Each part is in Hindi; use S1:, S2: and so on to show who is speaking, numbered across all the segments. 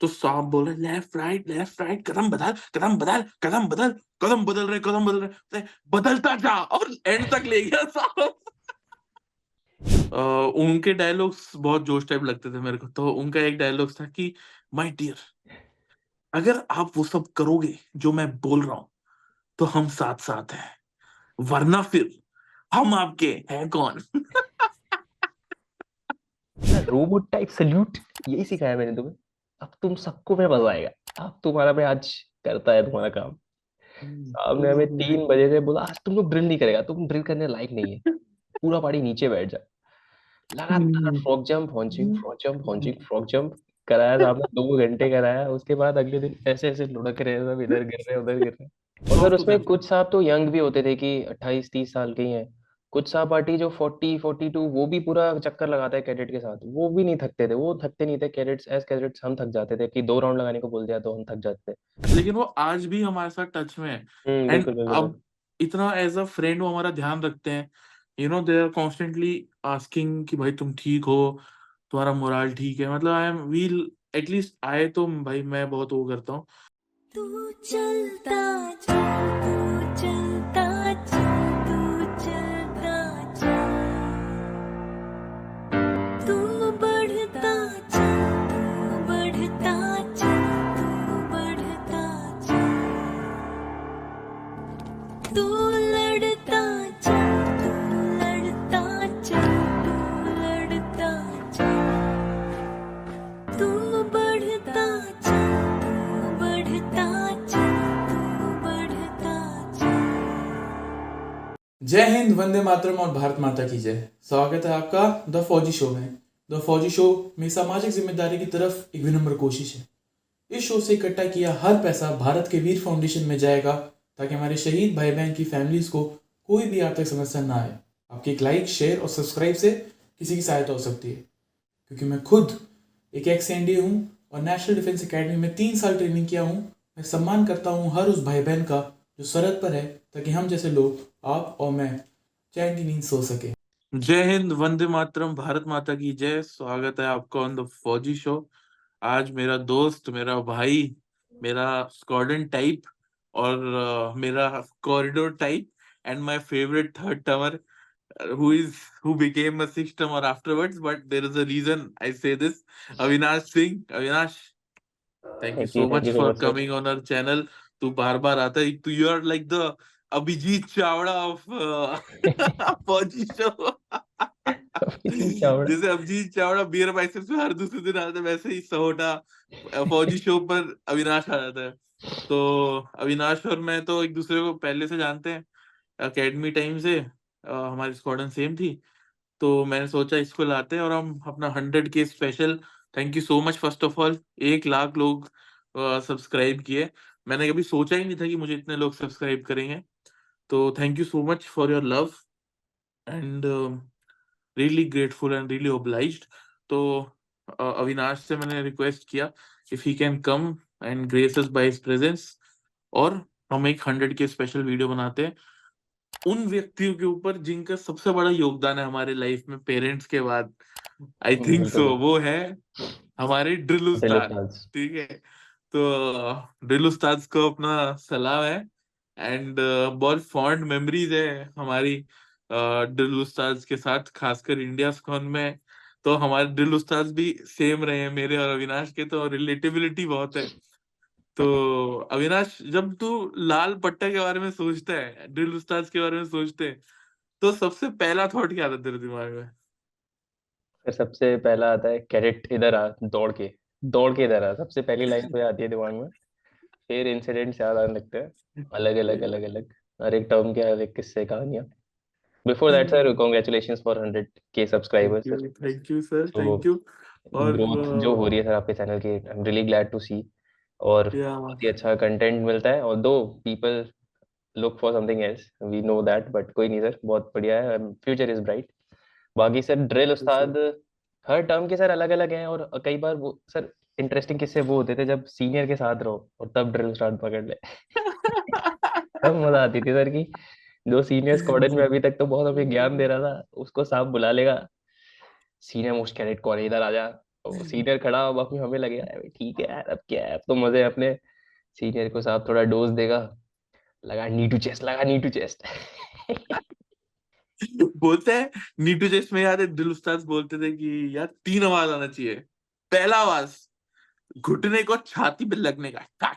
S1: तो साहब बोल रहे लेफ्ट राइट, कदम बदल रहे, बदलता जा, और एंड तक ले गया साहब। उनके डायलॉग्स बहुत जोश टाइप लगते थे मेरे को। तो उनका एक डायलॉग था कि माय डियर, अगर आप वो सब करोगे जो मैं बोल रहा हूँ, तो हम साथ-साथ हैं, वरना फिर हम आपके हैं कौन?
S2: रोबोट टाइप सल्यूट, यही सिखाया मैंने तुम्हें। अब तुम सबको मैं बजाएगा, अब तुम्हारा मैं आज करता है तुम्हारा काम। सामने हमें 3 बजे से बोला आज तुम लोग ड्रिल नहीं करेगा, तुम ड्रिल करने लायक नहीं है, पूरा पार्टी नीचे बैठ जा। लगातार frog jump haunching, frog jump haunching, frog jump कराया सामने, 2 घंटे कराया। उसके बाद अगले दिन ऐसे ऐसे लुढ़क रहे, सब इधर गिर रहे उधर गिर रहे। और सर
S1: शौक तो था।
S2: उसमें कुछ साहब तो यंग भी होते थे कि 28-30 साल के ही हैं। कुछ साहब पार्टी जो 40-42, वो भी पूरा चक्कर लगाता है कैडेट के साथ, वो भी नहीं थकते थे, वो थकते नहीं थे। कैडेट्स एज कैडेट्स हम थक जाते थे कि 2 राउंड लगाने को बोल दिया तो हम थक जाते थे।
S1: लेकिन वो आज भी हमारे साथ टच में है। एंड
S2: बिल्कुल बिल्कुल सर।
S1: अब इतना एज अ फ्रेंड वो हमारा ध्यान रखते हैं। दे आर कॉन्स्टेंटली आस्किंग कि भाई तुम ठीक हो, तुम्हारा मोराल ठीक है। मतलब आई एम वील एटलीस्ट आए तो भाई मैं बहुत वो करता हूँ।
S3: तू चलता जा, तू चलता जा, तू चलता जा, तू बढ़ता जा, तू बढ़ता जा, तू बढ़ता जा, तू लड़ता जा, तू लड़ता जा, तू लड़ता जा, तू बढ़ता जा, तू बढ़ता जा, तू बढ़ता जा।
S4: जय हिंद, वंदे मातरम और भारत माता की जय। स्वागत है आपका द फौजी शो में। द फौजी शो में सामाजिक जिम्मेदारी की तरफ एक विनम्र कोशिश है। इस शो से इकट्ठा किया हर पैसा भारत के वीर फाउंडेशन में जाएगा, ताकि हमारे शहीद भाई बहन की फैमिलीज को कोई भी आर्थिक समस्या ना आए। आपके एक लाइक, शेयर और सब्सक्राइब से किसी की सहायता हो सकती है, क्योंकि मैं खुद एक एक्स एनडीए हूँ और नेशनल डिफेंस एकेडमी में 3 साल ट्रेनिंग किया हूँ। मैं सम्मान करता हूँ हर उस भाई बहन का जो सरहद पर है, ताकि हम जैसे लोग, आप और मैं, चैन की नींद सो सके।
S1: जय हिंद, वंदे मातरम, भारत माता की जय। स्वागत है आपका ऑन द फौजी शो। आज मेरा दोस्त, मेरा भाई, मेरा स्क्वाड्रन टाइप और मेरा corridor type and my favourite third टर्मर who became a sixth termer afterwards, but there is a reason I say this. Avinash Singh. Avinash, thank you so
S2: thank
S1: much
S2: you so
S1: for
S2: much sir.
S1: coming on our channel. तू बार बार आता है। तू, you are like the Abhijit Chavda of Fauji show.
S2: Chavda.
S1: जैसे अभिजीत चावड़ा बियर बाइसेप्स में हर दूसरे दिन आता है, वैसे ही सहोटा फौजी शो पर अविनाश आ जाता है। तो अविनाश और मैं तो एक दूसरे को पहले से जानते हैं, एकेडमी टाइम से। हमारी स्क्वाड्रन सेम थी। तो मैंने सोचा इसको लाते हैं और हम अपना 100K special. Thank you so much first of all. 1 lakh लोग सब्सक्राइब किए। मैंने कभी सोचा ही नहीं था कि मुझे इतने लोग सब्सक्राइब करेंगे। तो thank you so much for your love and really grateful and really obliged. तो अविनाश से मैंने रिक्वेस्ट किया if he can come and grace us by his presence, और हम एक 100K स्पेशल वीडियो बनाते हैं उन व्यक्तियों के ऊपर जिनका सबसे बड़ा योगदान है हमारे लाइफ में पेरेंट्स के बाद। आई थिंक
S2: बिल्कुल
S1: सो
S2: सर।
S1: वो है हमारे ड्रिल
S2: दिल
S1: उस्ताद।
S2: उस्ताद।
S1: ठीक है। तो ड्रिल उस्ताद को अपना सलाम है एंड बहुत फॉन्ड मेमोरीज है हमारी ड्रिल उस्ताद के साथ, खासकर इंडिया स्कॉन में। तो हमारे ड्रिल उस्ताद भी सेम रहे हैं, मेरे और अविनाश के, तो रिलेटिबिलिटी बहुत है। तो अविनाश, जब तू लाल पट्टा के बारे में सोचता है, ड्रिल उस्ताद के बारे में सोचते हैं, तो सबसे पहला थॉट क्या आता है तेरे दिमाग में?
S2: फिर सबसे पहला आता है कैडेट इधर आ, दौड़ के इधर आ, सबसे पहली लाइन तो ये आती है दिमाग में। फिर इंसिडेंट्स याद आने लगते हैं, अलग अलग अलग अलग, हर एक टर्म के हर एक किस्से कहानियां। Before that sir, congratulations for 100K subscribers sir.
S1: Thank you sir,
S2: तो
S1: थैंक यू। और
S2: ग्रोथ जो हो रही है सर आपके चैनल की, I am really glad to see. और
S1: या
S2: बहुत ही अच्छा कंटेंट मिलता है, और दो people look for something else, we know that, but कोई नहीं सर, बहुत बढ़िया है, फ्यूचर इज ब्राइट। बाकी सर ड्रिल उस्ताद हर टर्म के सर अलग अलग हैं, और कई बार वो सर इंटरेस्टिंग किस्से वो होते थे जब सीनियर के साथ रहो और तब ड्रिल उस्ताद पकड़ ले। तब मजा आती थी सर की, जो सीनियर स्क्वाड्रन में अभी तक तो बहुत हमें ज्ञान दे रहा था, उसको साहब बुला लेगा, सीनियर मोस्ट कैडेट कौन है, इधर आ जा, वो सीनियर खड़ा, अब अपनी हमें लगे यार ठीक है यार, अब क्या है, अब तो मजे हैं अपने। सीनियर को साहब थोड़ा डोज देगा, लगा नी टू चेस्ट, लगा नी टू चेस्ट।
S1: बोलते हैं नीटू चेस्ट में, याद है दिल उस्ताद बोलते थे कि यार 3 आवाज आना चाहिए। पहला आवाज घुटने को छाती पे लगने का, टक,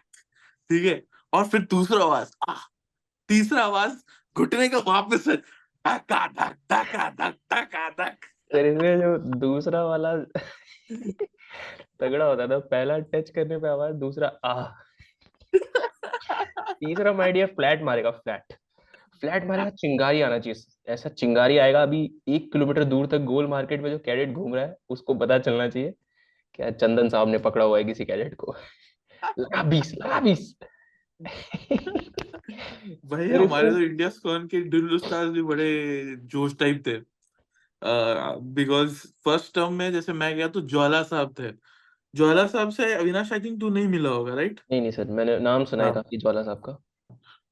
S1: ठीक है। और फिर दूसरा आवाज तीसरा आवाज घुटने का वापस से, धक्का धक धक्का धक धक्का धक।
S2: फिर इसमें जो दूसरा वाला तगड़ा होता था, पहला टच करने पे आवाज, दूसरा तीसरा माइडिया फ्लैट मारेगा, फ्लैट फ्लैट मारेगा, चिंगारी आना चाहिए, ऐसा चिंगारी आएगा अभी 1 किलोमीटर दूर तक, गोल मार्केट में जो कैडेट घूम रहा है उसको पता चलना चाहिए क्या चंदन साहब ने पकड़ा हुआ है किसी कैडेट को। लगा 20, लगा 20।
S1: भाई
S2: फिर
S1: हमारे
S2: इसमें
S1: तो इंडिया स्क्वाड के दिल उस्ताद भी बड़े जोश टाइप थे। बिकॉज फर्स्ट टर्म में जैसे मैं गया तो ज्वाला साहब थे। ज्वाला साहब से अविनाश आई थिंक तू नहीं मिला होगा, राइट?
S2: नहीं नहीं सर, मैंने नाम सुना है
S1: हाँ।
S2: काफी ज्वाला साहब का।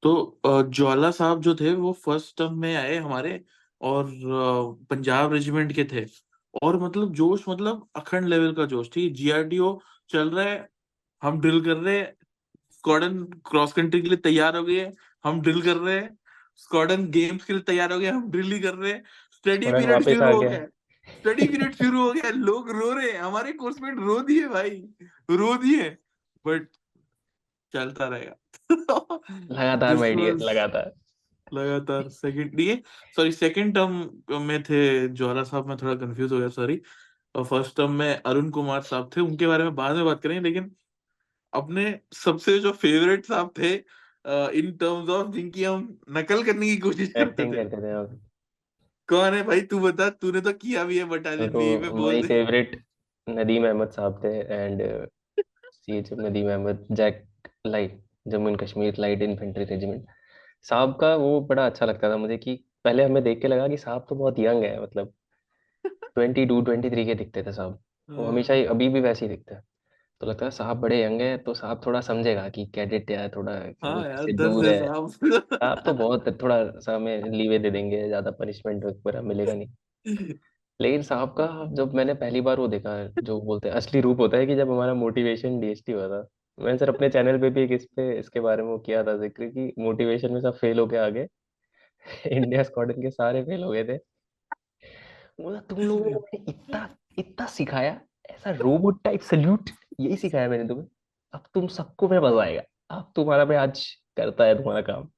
S1: तो ज्वाला साहब जो थे वो फर्स्ट टर्म में आए हमारे, और पंजाब रेजिमेंट के थे। और मतलब जोश, मतलब अखंड लेवल का जोश, ठीक है। जीआरडीओ चल रहा है, हम ड्रिल कर रहे हैं। स्क्वाड्रन क्रॉस कंट्री के लिए तैयार हो गए, हम ड्रिल कर रहे हैं। स्क्वाड्रन गेम्स के लिए तैयार हो गए, हम ड्रिल ही कर रहे हैं। स्टडी
S2: स्क्वाडन
S1: पीरियड
S2: वापस
S1: शुरू
S2: आ
S1: हो
S2: गया।
S1: गया। स्टडी पीरियड शुरू हो गया, लोग रो रहे हैं, हमारे कोर्समेट रो दिए भाई, रो दिए। बट चलता रहेगा।
S2: लगातार
S1: दिस
S2: माय डियर,
S1: वाज
S2: लगातार।
S1: लगातार सेकंड ये, सॉरी सेकंड टर्म में थे ज्वाला साहब, मैं थोड़ा कंफ्यूज हो गया, सॉरी। और फर्स्ट टर्म में अरुण कुमार साहब थे, उनके बारे में बाद में बात करेंगे। लेकिन अपने सबसे जो फेवरेट साहब थे इन टर्म्स ऑफ जिनकी हम नकल करने की कोशिश करते
S2: एक्टिंग
S1: थे,
S2: करते थे आप।
S1: कौन है भाई? तू बता, तूने तो किया भी है बटालियन में, ये
S2: तो
S1: में बोल
S2: माय
S1: दे।
S2: फेवरेट नदीम अहमद साहब थे, and CHF Nadeem Ahmed, JAK light, Jammu and Kashmir light infantry regiment. साहब का वो बड़ा अच्छा लगता था मुझे कि पहले हमें देख के लगा कि साहब तो बहुत यंग है, मतलब 22-23 के दिखते थे साहब। वो हमेशा ही,
S1: हाँ
S2: अभी भी वैसे ही दिखते हैं। तो लगता है साहब बड़े यंग है, तो साहब थोड़ा समझेगा कि कैडेट है, थोड़ा
S1: हाँ यार,
S2: से
S1: 10
S2: दूर
S1: है
S2: है।
S1: साहब।
S2: साहब तो बहुत थोड़ा सा हमें लीवे दे देंगे, ज्यादा पनिशमेंट वगैरह मिलेगा नहीं। लेकिन साहब का जब मैंने पहली बार वो देखा, जो बोलते हैं असली रूप होता है, कि जब हमारा मोटिवेशन डीएसटी हुआ था। मैंने सर अपने चैनल पे भी एक इसके बारे में वो किया था जिक्र, कि मोटिवेशन में सब फेल होके आ गए। इंडिया स्क्वाड्रन के सारे फेल हो गए थे। बोला तुम लोगों को मैंने इतना इतना सिखाया, ऐसा रोबोट टाइप सल्यूट, यही सिखाया मैंने तुम्हें। अब तुम सबको मैं मजा आएगा, अब तुम्हारा मैं आज करता है तुम्हारा काम।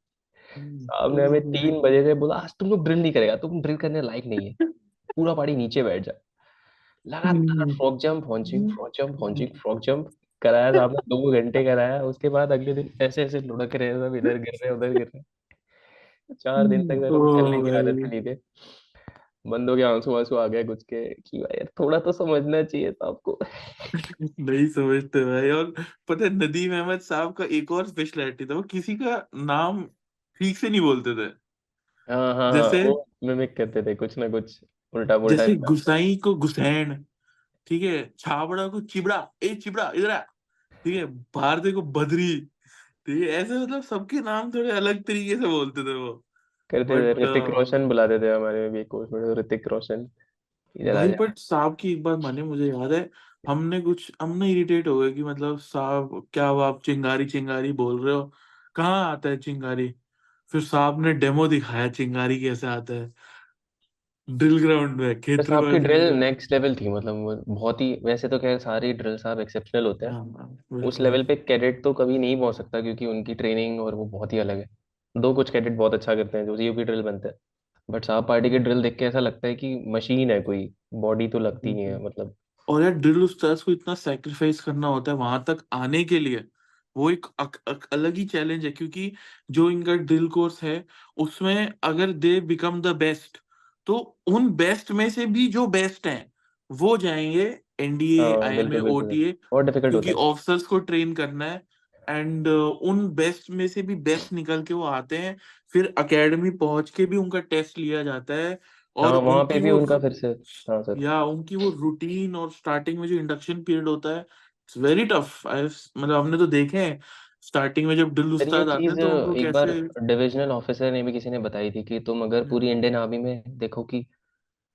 S2: साहब ने हमें 3 बजे से बोला आज तुम लोग ड्रिल नहीं करेगा, तुम ड्रिल करने लायक नहीं है, पूरा पार्टी नीचे बैठ जा। लगातार frog jump haunching, frog jump haunching, frog jump कराया साहब ने, 2 घंटे कराया। उसके बाद अगले दिन ऐसे ऐसे लुढ़क रहे, सब इधर गिर रहे उधर गिर रहे। 4 दिन तक सर
S1: ओ
S2: हम चलने की हालत
S1: भाई,
S2: में नहीं थे। बंदों के आंसू आंसू आ गए कुछ के, कि भाई यार थोड़ा तो समझना चाहिए था आपको।
S1: नहीं समझते भाई। और पता है नदीम अहमद साहब का एक और स्पेशलिटी था, वो किसी का नाम ठीक से नहीं बोलते थे।
S2: हाँ हाँ हाँ,
S1: जैसे
S2: वो मिमिक करते थे कुछ ना कुछ, उल्टा पुल्टा।
S1: जैसे गुसाई को गुसैन, ठीक है। छाबड़ा को चिबड़ा, ए चिबड़ा इधर आ, ठीक है। भारती को बद्री, ठीक है। ऐसे मतलब सबके नाम थोड़े अलग तरीके से बोलते थे वो।
S2: करते थे,
S1: बट
S2: ऋतिक रोशन बुलाते थे हमारे में भी एक कोर्स में, तो ऋतिक रोशन इधर आ
S1: भाई,
S2: जा।
S1: बट साहब की एक बात माने, मुझे याद है हमने इरिटेट हो गए कि मतलब साहब क्या वो आप चिंगारी चिंगारी बोल रहे हो, कहाँ आता है चिंगारी? फिर साहब ने डेमो दिखाया चिंगारी कैसे आता है, ड्रिल ग्राउंड में,
S2: बस आपकी
S1: Kshetrapal drill
S2: drill
S1: ground.
S2: Next level थी, मतलब वो बहुत ही, वैसे तो खैर सारी ड्रिल साहब एक्सेप्शनल होते हैं।
S1: हाँ हाँ,
S2: उस
S1: बिल्कुल।
S2: लेवल पे कैडेट तो कभी नहीं पहुंच सकता, क्योंकि उनकी ट्रेनिंग और वो बहुत ही अलग है। दो कुछ कैडेट बहुत अच्छा करते हैं जो यूपी ड्रिल बनते हैं। बट साहब पार्टी की ड्रिल देख के ऐसा लगता है कि मशीन है कोई, बॉडी तो लगती नहीं है मतलब।
S1: और यार ड्रिल उस्ताद को इतना सैक्रिफाइस करना होता है वहां तक आने के लिए, वो एक अलग ही चैलेंज है। क्योंकि जो इनका ड्रिल कोर्स है उसमें अगर दे बिकम द बेस्ट, तो उन बेस्ट में से भी जो बेस्ट हैं वो जाएंगे एनडीए,
S2: हाँ
S1: आईएमए,
S2: बिल्कुल बिल्कुल सर,
S1: ओटीए,
S2: बहुत डिफिकल्ट होता
S1: क्योंकि
S2: है।
S1: ऑफिसर्स को ट्रेन करना है। एंड उन बेस्ट में से भी बेस्ट निकल के वो आते हैं। फिर एकेडमी पहुंच के भी उनका टेस्ट लिया जाता है। और
S2: हाँ वहाँ पे
S1: उनकी
S2: भी
S1: वो
S2: उनका फिर से। हाँ सर।
S1: या उनकी वो रूटीन और स्टार्टिंग में जो इंडक्शन पीरियड होता है, इट्स वेरी टफ। मतलब हमने तो देखे हैं स्टार्टिंग में जब ड्रिल
S2: सर ये
S1: उस्ताद आते
S2: चीज
S1: हैं तो उनको
S2: एक बार
S1: कैसे।
S2: डिविजनल ऑफिसर ने भी किसी ने बताई थी, कि तुम अगर पूरी इंडियन आर्मी में देखो कि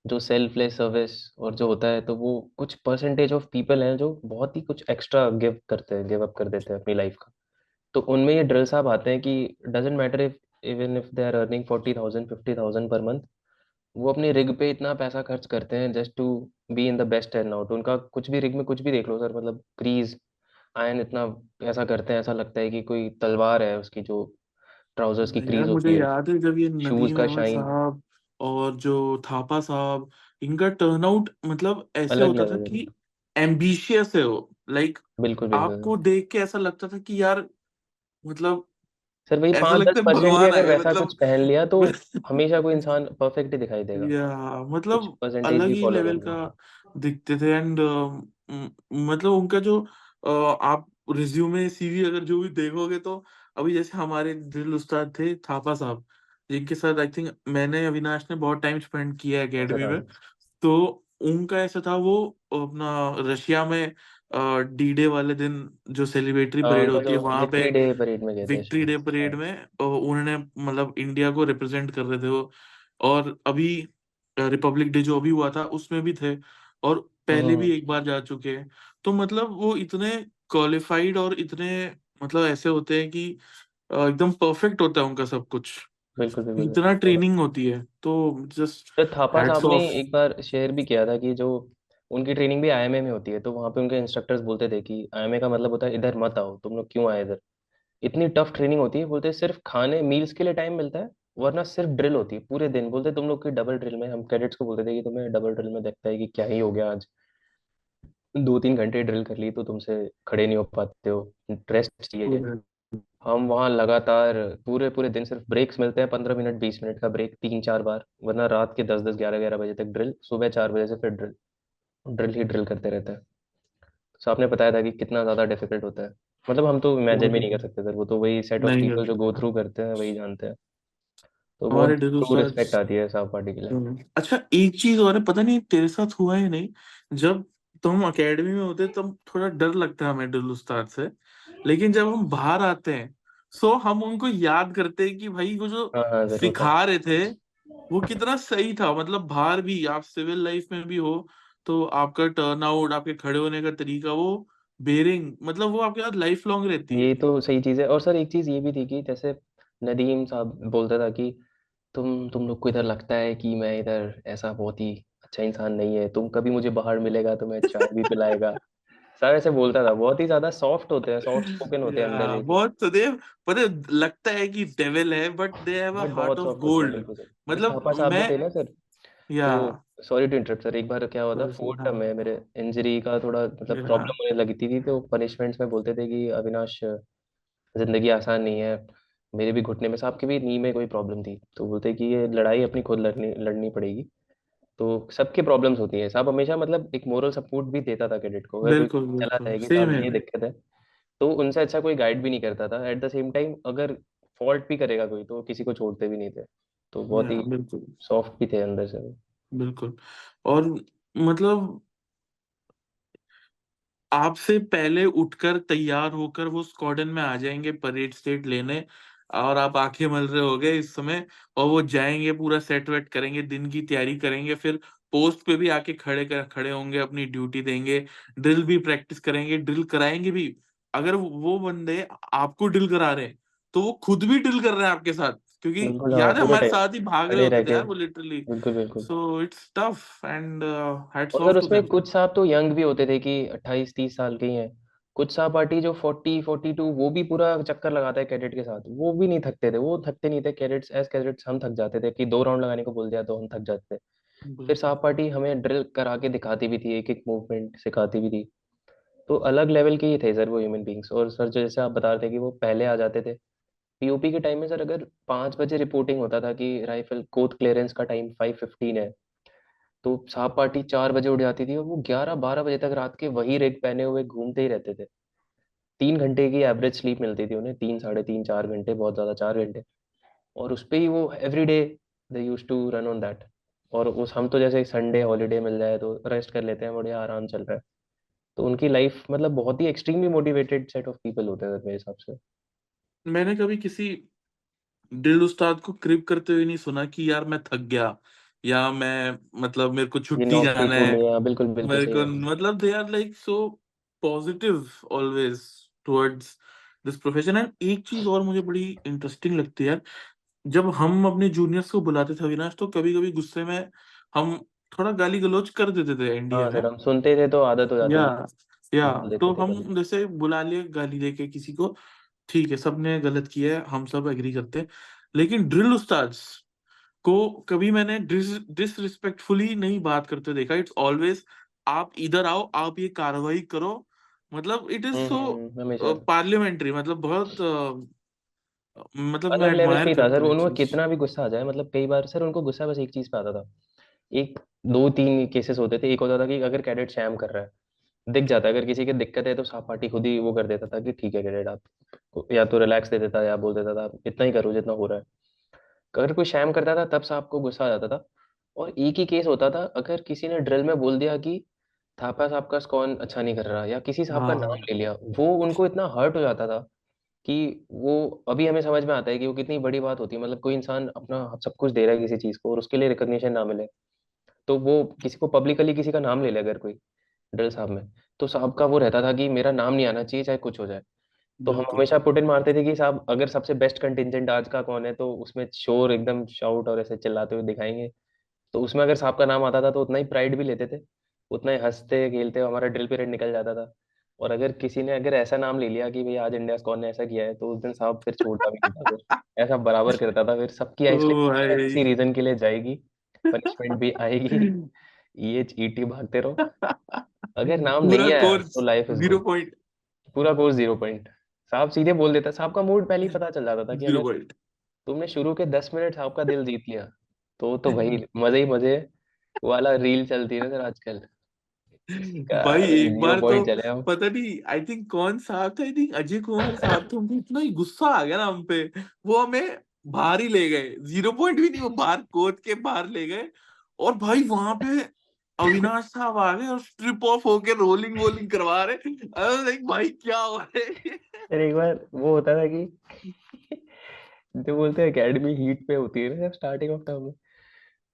S2: जो सेल्फलेस सर्विस और जो होता है, तो वो कुछ परसेंटेज ऑफ पीपल हैं जो बहुत ही कुछ एक्स्ट्रा गिव अप कर देते हैं अपनी लाइफ का। तो उनमें ये ड्रिल साहब आते हैं कि doesn't matter if even if they are earning 40,000 50,000 per month, वो अपनी रिग पे इतना पैसा खर्च करते हैं just to be in the best turn out. उनका कुछ भी रिग में कुछ भी देख लो सर, मतलब क्रीज आयन इतना ऐसा करते हैं, ऐसा लगता है कि कोई तलवार है उसकी, जो ट्राउजर्स की
S1: यार
S2: क्रीज
S1: मुझे
S2: होती है,
S1: याद है जब ये
S2: शूज
S1: नदीम
S2: का
S1: अहमद
S2: शाइन
S1: साहब और जो थापा साहब, इनका टर्नआउट मतलब ऐसे
S2: अलग
S1: होता था
S2: लेवल है।
S1: कि एम्बिशियस है वो, लाइक
S2: बिल्कुल बिल्कुल सर।
S1: आपको देख के ऐसा लगता था कि यार मतलब
S2: सर वही
S1: ऐसा
S2: पाँच दस
S1: लगता है
S2: परसेंट भी
S1: भगवान आ
S2: अगर
S1: गए
S2: वैसा
S1: मतलब।
S2: कुछ पहन लिया तो हमेशा कोई इंसान परफेक्ट ही दिखाई देगा।
S1: या
S2: कुछ
S1: मतलब
S2: परसेंटेज
S1: अलग
S2: भी
S1: ही
S2: फॉलो
S1: लेवल
S2: करना
S1: का
S2: होगा।
S1: दिखते थे। एंड मतलब उनका जो आप रिज्यूमे सीवी अगर जो भी देखोगे तो अभी जैसे हमारे ड्रिल उस्ताद थे थापा साहब, जिनके साथ आई थिंक मैंने अविनाश ने बहुत टाइम स्पेंड किया है
S2: अच्छा
S1: एकेडमी
S2: था।
S1: में। तो उनका ऐसा था, वो अपना रशिया में डी डे वाले दिन जो सेलिब्रेटरी
S2: हाँ,
S1: परेड
S2: उनका
S1: होती
S2: जो
S1: है वहां पे,
S2: विक्ट्री डे परेड में गए थे
S1: विक्ट्री
S2: शायद।
S1: डे
S2: हाँ।
S1: परेड में उन्होंने मतलब इंडिया को रिप्रेजेंट कर रहे थे वो। और अभी रिपब्लिक डे जो अभी हुआ था उसमें भी थे, और पहले भी
S2: हम्म।
S1: एक बार जा चुके हैं। तो मतलब वो इतने क्वालिफाइड और इतने मतलब ऐसे होते हैं कि एकदम परफेक्ट होता है उनका सब कुछ,
S2: बिल्कुल बिल्कुल
S1: इतना
S2: बिल्कुल।
S1: ट्रेनिंग होती है तो जस्ट
S2: तो थापा
S1: हैट्स
S2: साहब ने
S1: ऑफ।
S2: एक बार शेयर भी किया था कि जो उनकी ट्रेनिंग भी आईएमए में होती है, तो वहाँ पे उनके इंस्ट्रक्टर्स बोलते थे कि आईएमए का मतलब होता है इधर मत आओ, तुम लोग क्यों आए इधर, इतनी टफ ट्रेनिंग होती है। बोलते सिर्फ खाने मील्स के लिए टाइम मिलता है, वरना सिर्फ ड्रिल होती है पूरे दिन। बोलते तुम लोग की डबल ड्रिल में, हम कैडेट्स को बोलते थे कि तुम्हें डबल ड्रिल में देखता है कि क्या ही हो गया आज, 2-3 घंटे ड्रिल कर ली तो तुमसे खड़े नहीं हो पाते हो, रेस्ट चाहिए। हम वहाँ लगातार पूरे पूरे दिन, सिर्फ ब्रेक्स मिलते हैं 15 मिनट 20 मिनट का ब्रेक 3-4 बार, वरना रात के 10-10 11-11 बजे तक ड्रिल, सुबह 4 बजे से फिर ड्रिल, ड्रिल ही ड्रिल करते रहते हैं। तो आपने बताया था कि कितना ज़्यादा डिफिकल्ट होता है, मतलब हम तो इमेजिन
S1: बहुत
S2: भी नहीं कर सकते सर, वो तो वही सेट ऑफ
S1: नहीं
S2: पीपल जो गो
S1: करते।
S2: थ्रू करते हैं वही जानते हैं। तो
S1: हमारे
S2: बहुत
S1: ड्रिल
S2: ट्रू
S1: उस्ताद।
S2: रिस्पेक्ट आती है साहब पार्टी के लिए।
S1: अच्छा एक चीज और है, पता नहीं तेरे साथ हुआ है नहीं, जब तुम एकेडमी में होते तब थोड़ा डर लगता है हमें ड्रिल उस्ताद से, लेकिन जब हम बाहर आते हैं सो हम उनको याद करते हैं कि भाई वो जो
S2: हाँ हाँ सर, होता है।
S1: सिखा रहे थे वो कितना सही था। मतलब बाहर भी आप सिविल लाइफ में भी हो तो आपका टर्न आउट, आपके खड़े होने का तरीका, वो बेरिंग मतलब वो आपके साथ लाइफ लॉन्ग रहती है।
S2: ये तो सही चीज़ है। और सर एक चीज़ ये भी थी कि जैसे नदीम साहब बोलता था कि तुम लोग को इधर लगता है कि मैं इधर ऐसा बहुत ही अच्छा इंसान नहीं है, तुम कभी मुझे बाहर मिलेगा तो मैं चाय भी पिलाएगा। सर ऐसे बोलता था, बहुत ही ज्यादा सॉफ्ट होते हैं, सॉफ्ट स्पोकन होते हैं अंदर
S1: या
S2: से कि।
S1: बहुत सदैव, पता है, लगता है कि डेविल है but they have a
S2: but
S1: heart
S2: बहुत
S1: ऑफ
S2: सॉफ्ट होते हैं,
S1: गोल्ड।
S2: बिल्कुल सर। जो
S1: मतलब
S2: थापा साहब भी
S1: मैं
S2: थे ना सर,
S1: या
S2: तो सॉरी टू इंटरप्ट सर, एक बार क्या हुआ था, फोर्थ टर्म में
S1: हाँ
S2: मेरे इंजरी का थोड़ा मतलब
S1: या
S2: प्रॉब्लम होने लगी थी, तो पनिशमेंट्स में बोलते थे कि अविनाश, जिंदगी आसान नहीं है। मेरे भी घुटने में, साहब के भी नी में कोई प्रॉब्लम थी, तो बोलते कि ये लड़ाई अपनी खुद लड़नी लड़नी पड़ेगी। तो सबके प्रॉब्लम्स होती हैं, साहब हमेशा मतलब एक मोरल सपोर्ट भी देता था कैडेट को, अगर कोई
S1: बिल्कुल
S2: चला
S1: बिल्कुल
S2: जाए कि
S1: सेम
S2: साहब
S1: है।
S2: ये दिक्कत है, तो उनसे अच्छा कोई गाइड भी नहीं करता था। एट द सेम टाइम अगर फॉल्ट भी करेगा कोई तो किसी को छोड़ते भी नहीं थे। तो बहुत
S1: या
S2: ही
S1: बिल्कुल
S2: सॉफ्ट भी थे अंदर से वो।
S1: बिल्कुल। और मतलब आपसे पहले उठकर तैयार होकर वो स्क्वाड्रन में आ जाएंगे परेड स्टेट लेने, और आप आंखें मल रहे होगे इस समय, और वो जाएंगे पूरा सेट वेट करेंगे, दिन की तैयारी करेंगे, फिर पोस्ट पे भी आके खड़े होंगे, अपनी ड्यूटी देंगे, ड्रिल भी प्रैक्टिस करेंगे, ड्रिल कराएंगे भी। अगर वो बंदे आपको ड्रिल करा रहे हैं तो वो खुद भी ड्रिल कर रहे हैं आपके साथ, क्योंकि
S2: बिल्कुल हाँ,
S1: याद है
S2: पूरे
S1: हमारे
S2: टाइम
S1: साथ ही भाग रहे
S2: खड़े रह
S1: होते थे
S2: के।
S1: यार वो लिटरली।
S2: बिल्कुल बिल्कुल।
S1: So it's tough and hats
S2: और सर
S1: ऑफ टू
S2: उसमें
S1: देम।
S2: कुछ साहब तो यंग भी होते थे कि 28-30 साल के ही हैं। कुछ साहब पार्टी जो 40-42, वो भी पूरा चक्कर लगाता है कैडेट के साथ, वो भी नहीं थकते थे, वो थकते नहीं थे। कैडेट्स एज कैडेट्स हम थक जाते थे कि 2 राउंड लगाने को बोल दिया तो हम थक जाते थे। फिर
S1: बिल्कुल।
S2: साहब पार्टी हमें ड्रिल करा के दिखाती भी थी, एक एक मूवमेंट सिखाती भी थी। तो अलग लेवल के ही थे सर वो ह्यूमन बींग्स। और सर जैसे आप बता रहे थे कि वो पहले आ जाते थे पीओपी के टाइम में, सर अगर 5 बजे रिपोर्टिंग होता था कि राइफल कोथ क्लियरेंस का टाइम 5:15 है, तो साहब पार्टी 4 बजे उठ जाती थी और वो 11-12 बजे तक रात के वही रिग पहने हुए घूमते ही रहते थे। 3 घंटे की एवरेज स्लीप मिलती थी उन्हें, 3 साढ़े 3 4 घंटे, बहुत ज्यादा 4 घंटे। और उस पे ही वो every day they use to run on that. और उस हम तो जैसे संडे हॉलीडे मिल जाए तो रेस्ट कर लेते हैं, बढ़िया आराम चल रहा है। तो उनकी लाइफ मतलब बहुत ही extremely motivated set of people होते हैं मेरे हिसाब से।
S1: मैंने कभी किसी ड्रिल उस्ताद को क्रिप करते हुए नहीं सुना कि यार मैं थक गया या मैं मतलब मेरे को
S2: ये
S1: छुट्टी
S2: नौकरी
S1: जाना है,
S2: छोड़नी है, बिल्कुल बिल्कुल
S1: मेरे
S2: सही
S1: को
S2: बात है।
S1: मतलब they are like so positive always towards this profession. And एक चीज और मुझे बड़ी इंटरेस्टिंग लगती है यार, जब हम अपने जूनियर्स को बुलाते थे अविनाश, तो कभी कभी गुस्से में हम थोड़ा गाली गलौज कर देते थे एनडीए
S2: हाँ
S1: में।
S2: सर, हम सुनते थे तो आदत हो जाती
S1: या
S2: थी,
S1: या
S2: बोल
S1: तो
S2: देते थे कभी।
S1: हम जैसे बुला लिए गाली देके किसी को, ठीक है सबने गलत किया है, हम सब एग्री करते हैं, लेकिन ड्रिल उस्ताद्स को कभी मैंने डिसरिस्पेक्टफुली नहीं बात करते देखा। इट्स ऑलवेज आप इधर आओ, आप ये कार्रवाई करो, मतलब इट इज सो
S2: हमेशा
S1: पार्लियामेंट्री, मतलब बहुत मतलब मैं
S2: अलग लेवल
S1: एडमायर
S2: पे ही था
S1: करता
S2: सर,
S1: हूँ ये
S2: उनको
S1: चीज।
S2: कितना भी गुस्सा आ जाए, मतलब कई बार सर उनको गुस्सा बस एक चीज पे आता था। एक दो तीन केसेस होते थे, एक होता था कि अगर कैडेट शैम कर रहा है, दिख जाता है, अगर किसी की दिक्कत है तो सहपाठी खुद ही वो कर देता था कि ठीक है कैडेट, आप या तो रिलैक्स दे देता या बोल देता था आप इतना ही करो जितना हो रहा है। अगर कोई शैम करता था तब साहब को गुस्सा आ जाता था। और एक ही केस होता था, अगर किसी ने ड्रिल में बोल दिया कि थापा साहब का स्कॉन अच्छा नहीं कर रहा, या किसी साहब का नाम
S1: हाँ
S2: ले लिया, वो उनको इतना हर्ट हो जाता था कि वो, अभी हमें समझ में आता है कि वो कितनी बड़ी बात होती है। मतलब कोई इंसान अपना सब कुछ दे रहा है किसी चीज को और उसके लिए रिकॉग्निशन ना मिले, तो वो किसी को पब्लिकली किसी का नाम ले ले अगर कोई ड्रिल साहब में, तो साहब का वो रहता था कि मेरा नाम नहीं आना चाहिए चाहे कुछ हो जाए। तो हम
S1: बिल्कुल।
S2: हमेशा पुट इन मारते थे कि साहब अगर सबसे बेस्ट कंटिजेंट आज का कौन है, तो उसमें शोर एकदम शाउट और ऐसे चिल्लाते हुए दिखाएंगे। तो उसमें अगर साहब का नाम आता था तो उतना ही प्राइड भी लेते थे, उतना ही हंसते खेलते हमारा ड्रिल पीरियड निकल जाता था। और अगर किसी ने अगर ऐसा नाम ले लिया कि भाई आज इंडिया स्क्वाड ने ऐसा किया है, तो उस दिन साहब फिर छोड़ता भी नहीं था, फिर ऐसा बराबर करता था, फिर सबकी
S1: ओ
S2: आइसक्रीम
S1: भाई।
S2: किसी रीजन के लिए जाएगी, पनिशमेंट भी आएगी, ये ईटी भागते रहो। अगर नाम
S1: पूरा
S2: नहीं आया तो
S1: course
S2: life is
S1: zero
S2: good.
S1: Point.
S2: पूरा कोर्स 0 पॉइंट। साहब सीधे बोल देता, साहब का मूड पहले ही पता चल जाता था कि
S1: जीरो
S2: अगर
S1: पॉइंट।
S2: तुमने शुरू के 10 मिनट साहब का दिल जीत लिया, तो भाई मजे ही मजे वाला रील चलती है ना सर आजकल का,
S1: भाई एक
S2: जीरो
S1: बार तो
S2: पॉइंट चले आओ।
S1: पता नहीं, आई थिंक कौन साहब था, आई थिंक अजय कुमार साहब थे, उनको इतना ही गुस्सा आ गया ना हम पे, वो हमें बाहर ही ले गए, जीरो पॉइंट भी नहीं, वो बाहर कोर्ट के बाहर ले गए। और भाई वहां पे अविनाश साहब आ गए और स्ट्रिप ऑफ होके रोलिंग वोलिंग करवा रहे। लाइक भाई क्या हो रहा है।
S2: फिर एक बार वो होता था कि जो बोलते हैं एकेडमी हीट पे होती है ना जब स्टार्टिंग ऑफ टर्म में,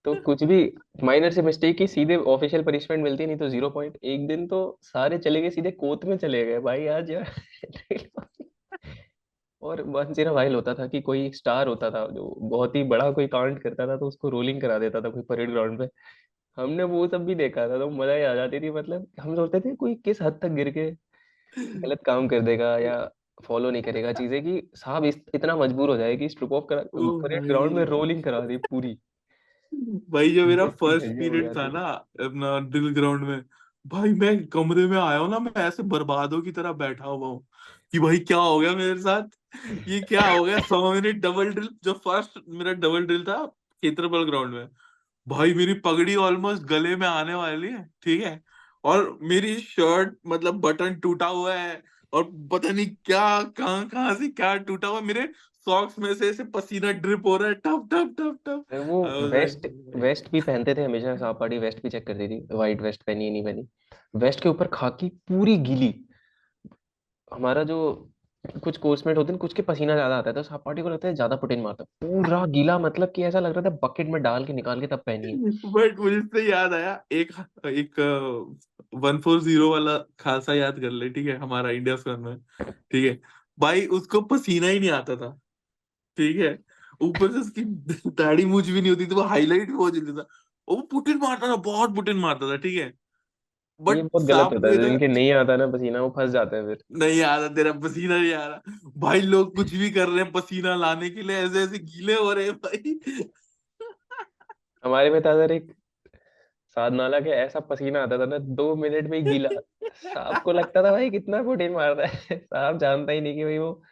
S2: तो कुछ भी माइनर से मिस्टेक की सीधे ऑफिशियल पनिशमेंट मिलती है, नहीं तो 0 पॉइंट। एक दिन तो सारे चले गए सीधे कोर्ट में चले गए भाई आज यार और वंस इन अ व्हाइल होता था कि कोई स्टार होता था जो बहुत ही बड़ा कोई कांड करता था, तो उसको रोलिंग करा देता था कोई परेड ग्राउंड पे। हमने वो सब भी देखा था, तो मजा ही आ जाती थी। मतलब हम सोचते थे कोई किस हद तक गिर के गलत काम कर देगा या फॉलो नहीं करेगा चीजें, कि साहब इतना मजबूर हो जाए कि स्ट्रिप ऑफ करा,
S1: ओ
S2: परेड ग्राउंड में
S1: भाई।
S2: रोलिंग करा दी पूरी।
S1: भाई जो मेरा
S2: ये चीज
S1: फर्स्ट
S2: गजब हो
S1: पीरियड था
S2: जाती
S1: ना
S2: थी।
S1: अपना ड्रिल ग्राउंड में, भाई मैं कमरे में आया हूँ ना, मैं ऐसे बर्बादों की तरह बैठा हुआ हूँ कि भाई क्या हो गया मेरे साथ, ये क्या हो गया। 100 मिनट डबल ड्रिल, जो फर्स्ट मेरा डबल ड्रिल था खेतरपाल ग्राउंड में, भाई मेरी पगड़ी ऑलमोस्ट गले में आने वाली है, ठीक है, और मेरी शर्ट मतलब बटन टूटा हुआ है, और पता नहीं क्या कहाँ कहाँ से क्या टूटा हुआ है, मेरे सॉक्स में से पसीना ड्रिप हो रहा है, टप टप टप टप।
S2: अरे वो
S1: I was
S2: vest,
S1: like
S2: vest भी पहनते थे हमेशा, साहब पार्टी वेस्ट भी चेक करती थी, व्हाइट वेस्ट पहनी है नहीं पहनी। वेस्ट के ऊपर खाकी पूरी गीली। हमारा जो कुछ कोर्समेट होते हैं कुछ के पसीना ज्यादा आता है, तो साहब पार्टी को लगता है ज्यादा प्रोटीन मारता है, पूरा गीला, मतलब कि ऐसा लग रहा था बकेट में डाल के निकाल के तब पहनी है।
S1: बट मुझे इससे याद आया, एक एक 140 वाला खासा याद कर ले, ठीक है, हमारा इंडिया स्क्वाड में, ठीक है, भाई उसको पसीना ही नहीं आता था, ठीक है, ऊपर से उसकी दाढ़ी मूछ भी नहीं होती थी, वो हाईलाइट भी बहुत जल्दी था, और वो पुटिन मारता था, बहुत पुटिन मारता था, ठीक है,
S2: ये
S1: बट
S2: बहुत गलत
S1: सांप
S2: होता
S1: को
S2: है,
S1: इधर
S2: जिनके नहीं आता ना पसीना वो फंस जाते हैं फिर।
S1: नहीं आ रहा, तेरा पसीना नहीं आ रहा, भाई लोग कुछ भी कर रहे हैं पसीना लाने के लिए, ऐसे ऐसे गीले हो रहे हैं भाई।
S2: हमारे में था सर एक साधनाला के, ऐसा पसीना आता था ना 2 मिनट में ही गीला। साहब को लगता था भाई कितना प्रोटीन मारता है साहब जानता ही नहीं कि भाई वो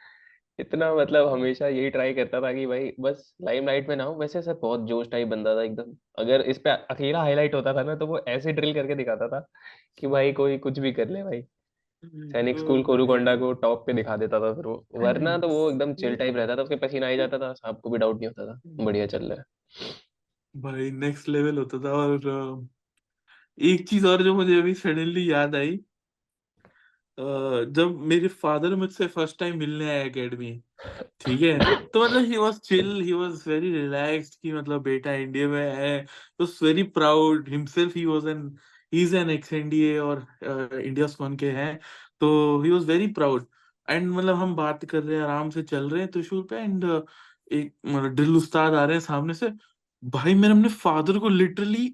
S2: इतना, मतलब हमेशा यही ट्राई करता था कि भाई बस लाइमलाइट में ना हो। वैसे सर बहुत जोश टाइप बंदा था एकदम, अगर इस पे अकेला हाईलाइट होता था ना तो वो ऐसे ड्रिल करके दिखाता था कि भाई कोई कुछ भी कर ले भाई। सैनिक
S1: ओ
S2: स्कूल
S1: भाई।
S2: कोरुकोंडा को टॉप पे दिखा देता था फिर वो, वरना तो वो एकदम चिल टाइप रहता था, उसके पसीना आ ही जाता था, साहब को भी डाउट नहीं होता था बढ़िया चल रहा है।
S1: भाई नेक्स्ट लेवल होता था। और एक चीज और जो मुझे अभी सडनली याद आई, जब मेरे फादर मुझसे फर्स्ट टाइम मिलने आए एकेडमी, ठीक है, तो मतलब he was chill, he was very relaxed कि मतलब बेटा इंडिया में है, was very proud himself, he is an ex NDA और इंडिया स्कॉन के हैं, तो he was very proud. And मतलब हम बात कर रहे हैं, आराम से चल रहे हैं त्रिशूल पे, एंड एक मतलब ड्रिल उस्ताद आ रहे हैं सामने से, भाई मैंने अपने फादर को लिटरली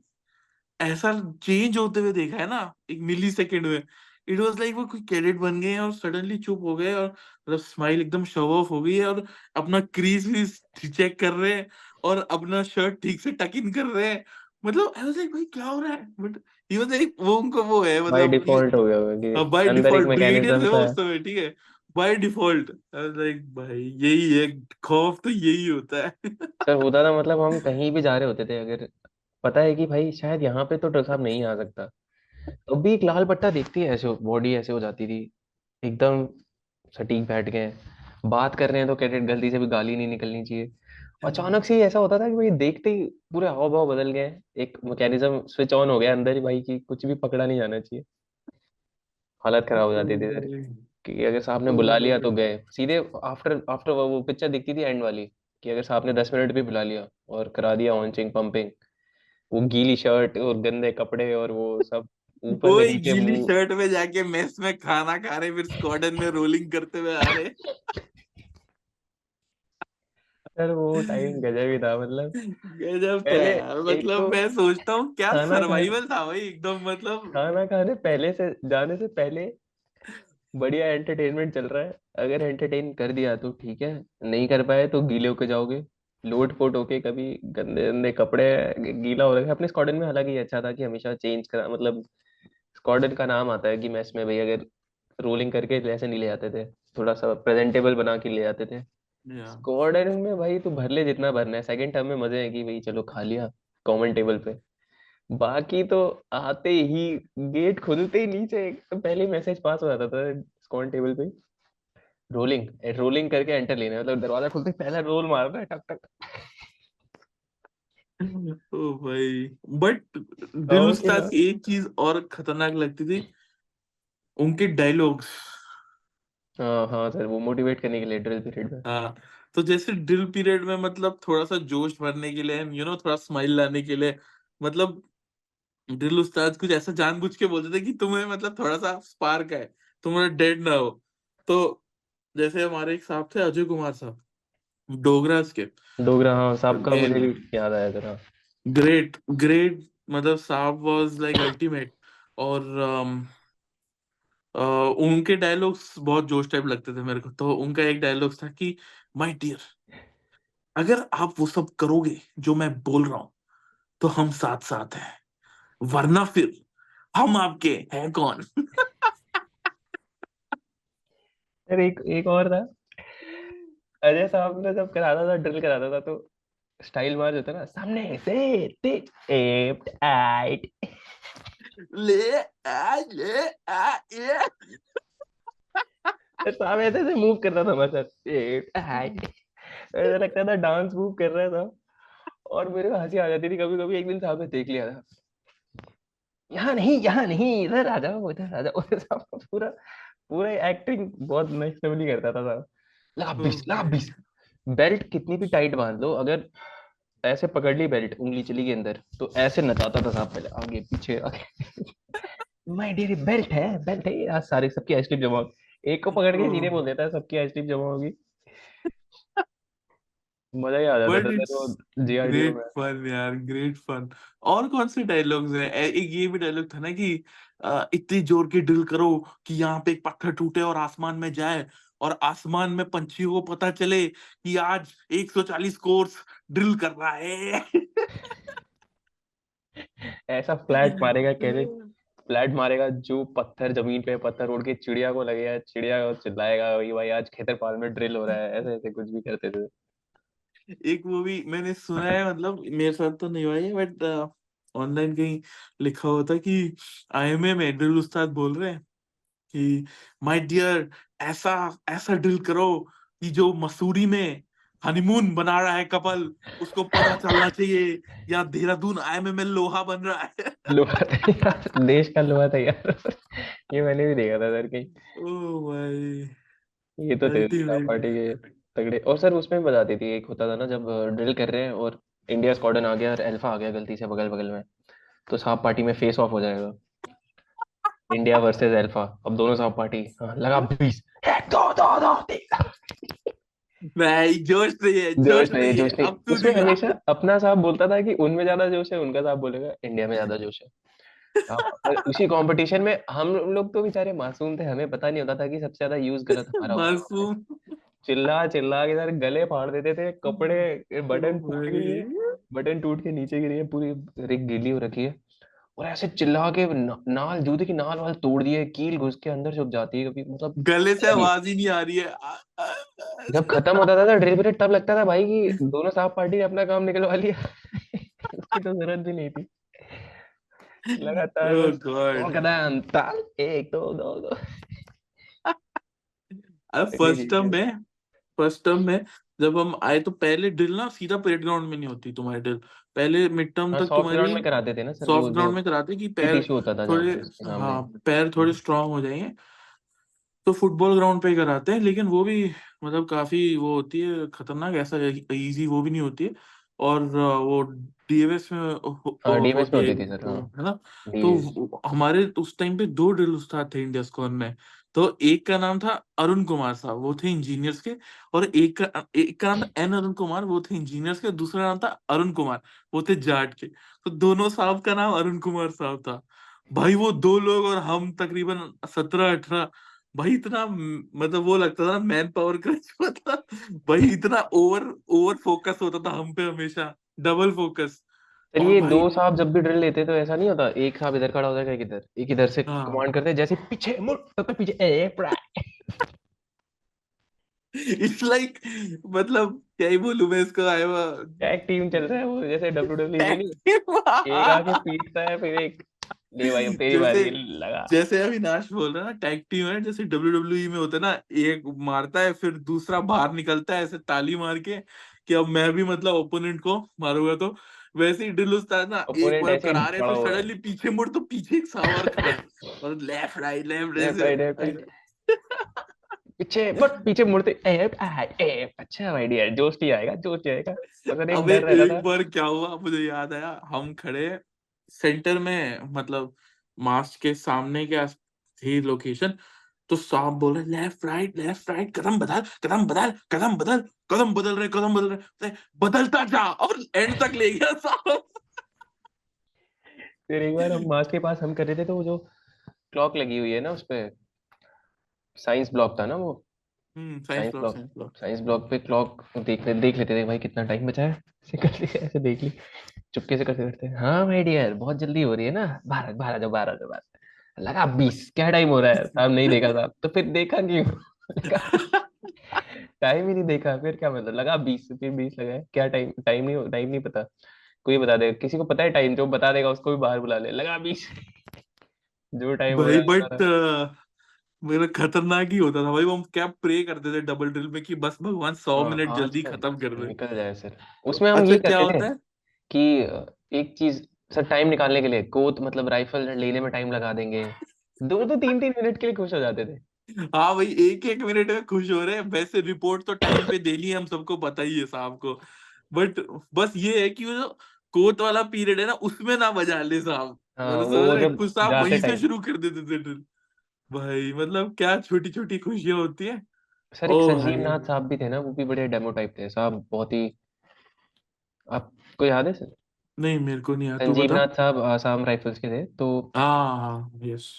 S1: ऐसा चेंज होते हुए देखा है ना, एक मिली सेकेंड में। इट वाज लाइक वो कोई कैडेट बन गए हैं और सडनली चुप हो गए, और मतलब स्माइल एकदम शो ऑफ हो गई है, और अपना क्रीज भी चेक कर रहे हैं, और अपना शर्ट ठीक से टक इन कर रहे हैं। मतलब आई वाज लाइक भाई क्या हो रहा है, बट ही वाज लाइक वो उनको वो है
S2: बाय
S1: मतलब
S2: डिफॉल्ट हो गया होगा कि
S1: बाय
S2: अंदर एक
S1: डिफॉल्ट ब्रिगेडियर
S2: मैकेनिज्म
S1: थे वो
S2: सा
S1: उस
S2: है।
S1: समय, ठीक है, by default I was like भाई यही है, खौफ तो यही होता है।
S2: सर होता था, मतलब हम कहीं भी जा रहे होते थे, अगर पता है कि भाई शायद यहाँ पे तो डॉक्टर साहब नहीं आ सकता, तो भी एक लाल पट्टा देखती है, ऐसे बॉडी ऐसे हो जाती थी एकदम सटीक बैठ गए। बात कर रहे हैं तो कैडेट गलती से भी गाली नहीं निकलनी चाहिए। अचानक से ही ऐसा होता था कि भाई देखते ही पूरे हाव भाव बदल गए, एक मैकेनिज्म स्विच ऑन हो गया अंदर ही भाई, कि कुछ भी पकड़ा नहीं जाना चाहिए। हालत खराब हो जाती थी सर, कि अगर साहब ने बुला लिया तो गए सीधे। आफ्टर आफ्टर वो पिक्चर दिखती थी एंड वाली, कि अगर साहब ने 10 मिनट भी बुला लिया और करा दिया ऑनचिंग पंपिंग, वो गीली शर्ट और गंदे कपड़े और वो सब, ऊपर
S1: वो
S2: से
S1: एक
S2: नीचे
S1: गीली
S2: मुंह।
S1: शर्ट में जाके मेस में खाना खा रहे, फिर स्क्वाडन में रोलिंग करते हुए आ रहे।
S2: सर वो टाइम गजब ही था, मतलब
S1: गजब था
S2: पहले
S1: यार,
S2: एक
S1: मतलब
S2: तो
S1: मैं सोचता हूँ क्या
S2: खाना खाने
S1: सर्वाइवल था भाई एकदम, मतलब
S2: खाना खाने पहले से जाने से पहले बढ़िया एंटरटेनमेंट चल रहा है। अगर एंटरटेन कर दिया तो ठीक है, नहीं कर पाए तो गीले होके जाओगे, लोट पोट होके, कभी गंदे गंदे कपड़े, गीला हो रखा है अपने स्क्वाडन में। हालांकि ये अच्छा था कि हमेशा चेंज करा, मतलब स्क्वाडन का नाम आता है कि मैच में भाई अगर रोलिंग करके ऐसे नहीं ले आते थे, थोड़ा सा प्रेजेंटेबल बना के ले आते थे।
S1: या
S2: स्क्वाडन में भाई तू भर ले जितना भरना है, सेकंड टर्म में मजे है कि भाई चलो खा लिया कॉमन टेबल पे। बाकी तो आते ही गेट खुलते ही नीचे पहले मैसेज पास हो जाता था स्क्वाड टेबल पे, रोलिंग रोलिंग करके एंटर लेना है, मतलब दरवाजा खुलते ही पहला रोल मारना है, टक टक।
S1: ओ भाई, बट दिल
S2: गाँव के
S1: उस्ताद
S2: ना।
S1: की एक चीज और खतरनाक लगती थी, उनके डायलॉग्स।
S2: हाँ हाँ सर, वो मोटिवेट करने के लिए ड्रिल पीरियड में।
S1: हाँ, तो जैसे ड्रिल पीरियड में मतलब थोड़ा सा जोश भरने के लिए, थोड़ा स्माइल लाने के लिए, मतलब ड्रिल उस्ताद कुछ ऐसा जानबूझ के बोलते थे कि तुम्हें मतलब थोड़ा सा स्पार्क है, तुम्हारा डेड ना हो। तो जैसे हमारे एक साहब थे, अजय कुमार साहब, डोगरास के,
S2: डोगरा, हाँ साहब का मुझे
S1: मेन
S2: भी याद आया जरा।
S1: ग्रेट ग्रेट, मतलब साहब वाज लाइक अल्टीमेट। और उनके डायलॉग्स बहुत जोश टाइप लगते थे मेरे को। तो उनका एक डायलॉग था कि माय डियर, अगर आप वो सब करोगे जो मैं बोल रहा हूँ, तो हम साथ साथ हैं, वरना फिर हम आपके हैं कौन।
S2: सर एक एक और था, अजय साहब ने जब कराता था, ड्रिल कराता था, तो स्टाइल मार होता ना, सामने से लेफ्ट राइट,
S1: ले ले ये।
S2: साहब ऐसे ऐसे मूव करता था हमारे साथ, लेफ्ट राइट, ऐसा लगता था डांस मूव कर रहा था। और मेरे को हंसी आ जाती थी कभी कभी। एक दिन साहब ने देख लिया था, यहाँ नहीं यहाँ नहीं, इधर आ जाओ इधर आ जाओ। साहब पूरा पूरा एक्टिंग बहुत नेक्स्ट लेवल ही करता था साहब।
S1: ओ
S2: ला
S1: भाई,
S2: बीस, बेल्ट कितनी भी टाइट बांध लो, अगर ऐसे पकड़ ली बेल्ट, उंगली चली गई अंदर, तो ऐसे नचाता था साहब, पहले आगे पीछे आगे। माय डियर बेल्ट है, आज सारे सबकी आइसक्रीम जमा होगी। एक को पकड़ के सीधे बोल देता है सबकी आइसक्रीम जमा होगी। मजा ही आ जाता
S1: बट
S2: था सर
S1: इट्स
S2: वो जीआरडीओ
S1: ग्रेट
S2: में।
S1: फन यार, ग्रेट फन। और कौन से डायलॉग्स हैं? एक ये भी डायलॉग था ना कि इतनी जोर की ड्रिल करो कि यहाँ पे एक पत्थर टूटे और आसमान में जाए, और आसमान में पंछियों को पता चले कि आज 140 कोर्स ड्रिल कर रहा है।
S2: ऐसा फ्लैट मारेगा कैसे, फ्लैट मारेगा जो पत्थर जमीन पे पत्थर उड़ के चिड़िया को लगेगा, चिड़िया को चिल्लाएगा भाई भाई आज खेतरपाल में ड्रिल हो रहा है, ऐसे ऐसे कुछ भी करते थे।
S1: एक मूवी मैंने सुना है, मतलब मेरे साथ तो नहीं हुआ है, बट ऑनलाइन कहीं लिखा हुआ था कि आईएमए में ड्रिल उस्ताद बोल रहे हैं कि माय डियर, ऐसा ऐसा ड्रिल करो कि जो मसूरी में हनीमून बना रहा है कपल, उसको पता चलना चाहिए या देहरादून IMML लोहा बन रहा है।
S2: लोहा तैयार, देश का लोहा तैयार। ये मैंने भी देखा था सर कहीं।
S1: ओ भाई,
S2: ये तो थे साहब
S1: अल्टीमेट।
S2: पार्टी के तगड़े। और सर उसमें भी बताती थी, एक होता था ना जब ड्रिल कर रहे हैं और इंडिया स्क्वाड्रन आ गया और अल्फा आ गया गलती से बगल बगल में, तो साहब पार्टी में फेस ऑफ हो जाएगा, इंडिया वर्सेस अल्फा। अब दोनों साहब पार्टी, हाँ, लगा 20, 1 2 2 2 3।
S1: भाई जोश नहीं है,
S2: जोश
S1: जोश
S2: नहीं,
S1: नहीं है,
S2: जोश नहीं।
S1: अब तू
S2: उसमें
S1: दिखा।
S2: हमेशा अपना साहब बोलता था कि उनमें ज्यादा जोश है, उनका साहब बोलेगा इंडिया में ज्यादा जोश है। और उसी कंपटीशन में हम लोग तो बेचारे मासूम थे, हमें पता नहीं होता था कि सबसे ज्यादा यूज गलत हमारा होता है वहाँ पे।
S1: मासूम।
S2: चिल्ला चिल्ला के सर गले फाड़ देते थे, कपड़े
S1: ओ
S2: बटन टूट गई है,
S1: भाई,
S2: बटन टूट के नीचे गिरी है, पूरी रिग गीली हो रखी है। और ऐसे चिल्ला के नाल, जूते की नाल वाल तोड़ दिए, कील घुस के अंदर छुप जाती है कभी, मतलब
S1: गले से
S2: अलग ही।
S1: आवाज ही नहीं आ रही है।
S2: जब खत्म होता था ड्रिल पीरियड तब लगता था भाई कि दोनों साहब पार्टी ने अपना काम निकलवा लिया। उसकी तो जरूरत भी नहीं थी, लगातार
S1: ओ
S2: बस दो
S1: गॉड।
S2: कदम ताल, 1 2 2 2।
S1: अब
S2: चलिए ठीक है।
S1: फर्स्ट टर्म में जब हम आए तो पहले ड्रिल ना सीधा परेड ग्राउंड में नहीं होती तुम्हारी ड्रिल। पहले मिड टर्म
S2: हाँ
S1: तक
S2: सॉफ्ट
S1: तुम्हारी
S2: ग्राउंड में कराते थे ना सर, वो
S1: सॉफ्ट
S2: जो
S1: ग्राउंड में कराते कि
S2: पीटी
S1: पैर
S2: इशू होता था जहाँ
S1: थोड़े,
S2: पे उसके सामने।
S1: हाँ पैर थोड़े स्ट्रांग हो जाएंगे, तो फुटबॉल ग्राउंड पे ही कराते हैं। लेकिन वो भी मतलब काफी वो होती है खतरनाक, ऐसा इजी वो भी नहीं होती है। और वो डीएमएस में
S2: हाँ डीएमएस में
S1: होती है
S2: होती थी सर, हाँ।
S1: वो, है ना। तो
S2: डी
S1: हमारे उस टाइम पे 2 ड्रिल उस्ताद थे इंडिया स्क्वाड में। तो एक का नाम था अरुण कुमार साहब, वो थे इंजीनियर्स के। और एक का नाम था अरुण कुमार, वो थे इंजीनियर्स के। दूसरा नाम था अरुण कुमार, वो थे जाट के। तो दोनों साहब का नाम अरुण कुमार साहब था। भाई वो 2 लोग और हम तकरीबन 17 18। भाई इतना मतलब वो लगता था मैन पावर क्रंच, मतलब भाई इतना ओवर ओवर फोकस होता था हम पे हमेशा, डबल फोकस।
S2: सर
S1: और
S2: ये दो
S1: भाई
S2: साहब जब भी ड्रिल लेते तो ऐसा नहीं होता, एक साहब इधर खड़ा होता है, एक इधर से
S1: हाँ,
S2: कमांड करते हैं, जैसे पीछे मुड़ तो पीछे ए प्रा।
S1: इट्स लाइक मतलब क्या ही बोलूं मैं इसको, आया हुआ
S2: टैग टीम चल रहा है वो, जैसे डब्ल्यूडब्ल्यूई में नहीं, एक आके
S1: टैग।
S2: पीटता है फिर एक, ले भाई अब तेरी
S1: जैसे
S2: बारी है, लगा।
S1: जैसे अविनाश बोल रहा है ना, टैग टीम है जैसे WWE में होता है ना, एक मारता है फिर दूसरा बाहर निकलता है ऐसे ताली मार के कि अब मैं भी मतलब ओपोनेंट को मारूंगा। तो वैसे ही ड्रिल उस्ताद ना एक
S2: ओपोनेंट
S1: बार
S2: ऐसे ही
S1: करा रहे
S2: पड़ा
S1: फिर
S2: हुआ है,
S1: सडनली पीछे मुड़ तो पीछे एक सावर खड़ा है और लेफ्ट
S2: लेफ्ट
S1: ऐसे।
S2: राइट लेफ्ट राइट, पीछे बट पीछे मुड़ते ए अच्छा भाई डियर, जोश ही आएगा, जोश ही आएगा। मगर एक
S1: अबे
S2: डर रहता
S1: एक
S2: था।
S1: बार क्या हुआ मुझे याद आया, हम खड़े सेंटर में मतलब मास्ट के सामने के थी लोकेशन। तो साहब बोल रहे लेफ्ट राइट, कदम बदल कदम बदल कदम बदल, कदम बदल रहे, बदलता जा और एंड तक ले गया साहब।
S2: फिर एक बार हम मास के पास हम कर रहे थे, तो वो जो क्लॉक लगी हुई है ना उस पे, साइंस ब्लॉक था ना वो, science block,
S1: science block.
S2: Science block पे क्लॉक देख लेते थे भाई कितना टाइम बचा है, ऐसे कर लिए, ऐसे देख ली, चुपके से करते करते, हाँ भाई डियर बहुत जल्दी हो रही है ना, 12 12 लगा 20, क्या टाइम हो रहा है साहब, नहीं देखा साहब, तो फिर देखा क्यों? टाइम ही नहीं देखा, फिर क्या मतलब, लगा 20, फिर 20 लगा है, क्या टाइम, टाइम नहीं पता, कोई बता देगा, किसी को पता है टाइम, जो बता देगा उसको भी बाहर बुला ले, लगा 20। जो टाइम हो
S1: भाई
S2: रहा है बता
S1: बट
S2: रहा
S1: मेरा खतरनाक ही होता था भाई, वो हम क्या प्रे करते थे डबल ड्रिल में कि बस भगवान
S2: है।
S1: 100 मिनट
S2: हाँ
S1: जल्दी
S2: आजकल
S1: खत्म कर दे।
S2: निकल जाए सर। उसमें हम
S1: अच्छा
S2: ये
S1: क्या
S2: करते थे
S1: होता है।
S2: कि एक चीज, सर टाइम निकालने के लिए कोत मतलब राइफल लेने में टाइम लगा देंगे, 2 2 3 3 मिनट के लिए खुश हो जाते थे।
S1: हाँ भाई, एक एक मिनट में खुश हो रहे हैं, वैसे रिपोर्ट तो टाइम पे देनी है, हम सबको पता ही है साहब को। बट बस ये है कि वो जो कोत वाला पीरियड है ना, उसमें ना बजा ले साहब,
S2: हाँ
S1: मतलब समझ
S2: वो
S1: रहे,
S2: जब
S1: खुद साहब
S2: जाते
S1: वहीं से
S2: टाइम,
S1: शुरू कर देते थे drill। भाई मतलब क्या छोटी छोटी खुशियां होती है।
S2: सर एक
S1: ओ
S2: संजीव
S1: भाई,
S2: नाथ साहब भी थे ना, वो भी बड़े डेमो टाइप थे साहब, बहुत ही, आपको याद है सर?
S1: नहीं मेरे को नहीं यार, तू
S2: संजीव
S1: बता।
S2: नाथ साहब आसाम राइफल्स के थे, तो
S1: हाँ हाँ, यस।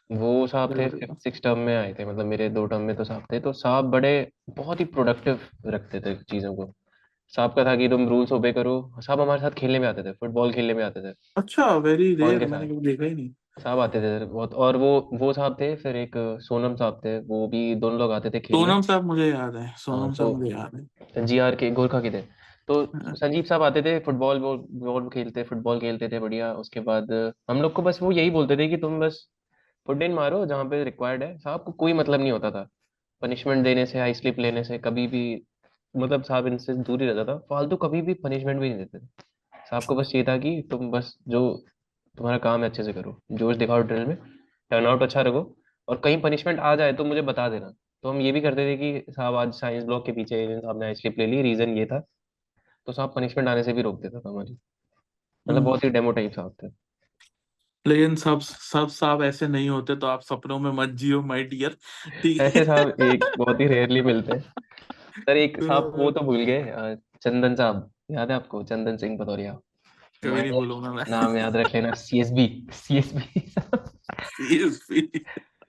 S2: वो साहब थे, फिफ्थ सिक्स टर्म में आए थे, मतलब मेरे 2 टर्म में तो साहब थे, तो साहब बड़े बहुत ही प्रोडक्टिव रखते थे चीज़ों को। साहब का था कि तुम रूल्स ओबे करो, साहब हमारे साथ खेलने में आते थे, फुटबॉल खेलने में आते थे
S1: अच्छा, वेरी
S2: कौन
S1: रेयर,
S2: के
S1: मैंने
S2: साथ,
S1: कभी देखा ही नहीं।
S2: साहब आते थे बहुत। और वो साहब थे, फिर एक सोनम साहब थे, वो भी दोनों लोग आते थे खेलने।
S1: सोनम साहब मुझे याद है,
S2: हाँ
S1: सोनम
S2: तो
S1: साहब मुझे याद है।
S2: जीआर के गोरखा के थे, तो
S1: हाँ।
S2: संजीव साहब आते थे, फुटबॉल बॉल बॉल खेलते, फुटबॉल खेलते थे बढ़िया। उसके बाद हम लोग को बस वो यही बोलते थे कि तुम बस फुट इन मारो जहाँ पे रिक्वायर्ड है, साहब को कोई मतलब नहीं होता था पनिशमेंट देने से, हाई स्लिप लेने से, कभी भी मतलब साहब इनसे दूर ही रहता था, फालतू कभी भी पनिशमेंट भी नहीं देते थे। साहब को बस ये था कि तुम बस जो तुम्हारा काम है अच्छे से करो, जोश दिखाओ ड्रिल में, टर्न आउट अच्छा रखो, और कहीं पनिशमेंट आ जाए तो मुझे बता देना। तो हम ये भी करते थे कि साहब आज साइंस ब्लॉक के पीछे एजेंट साहब ने स्लिप ले ली, रीजन ये था, तो साहब पनिशमेंट आने से भी रोक देता था हमारी। मतलब
S1: हम्म।
S2: बहुत ही डेमो टाइप साहब थे।
S1: लेकिन सब सब साहब ऐसे नहीं होते, तो आप सपनों में मत जियो माय डियर। ठीक
S2: ऐसे
S1: है।
S2: साहब एक बहुत ही रेयरली मिलते हैं। सर एक साहब वो
S1: तो
S2: तो भूल गए, चंदन साहब याद है आपको, चंदन सिंह भदौरिया।
S1: कभी नहीं
S2: माइनर,
S1: बोलूंगा मैं।
S2: नाम याद रख लेना, सीएसबी, सीएसबी।
S1: सीरियसली।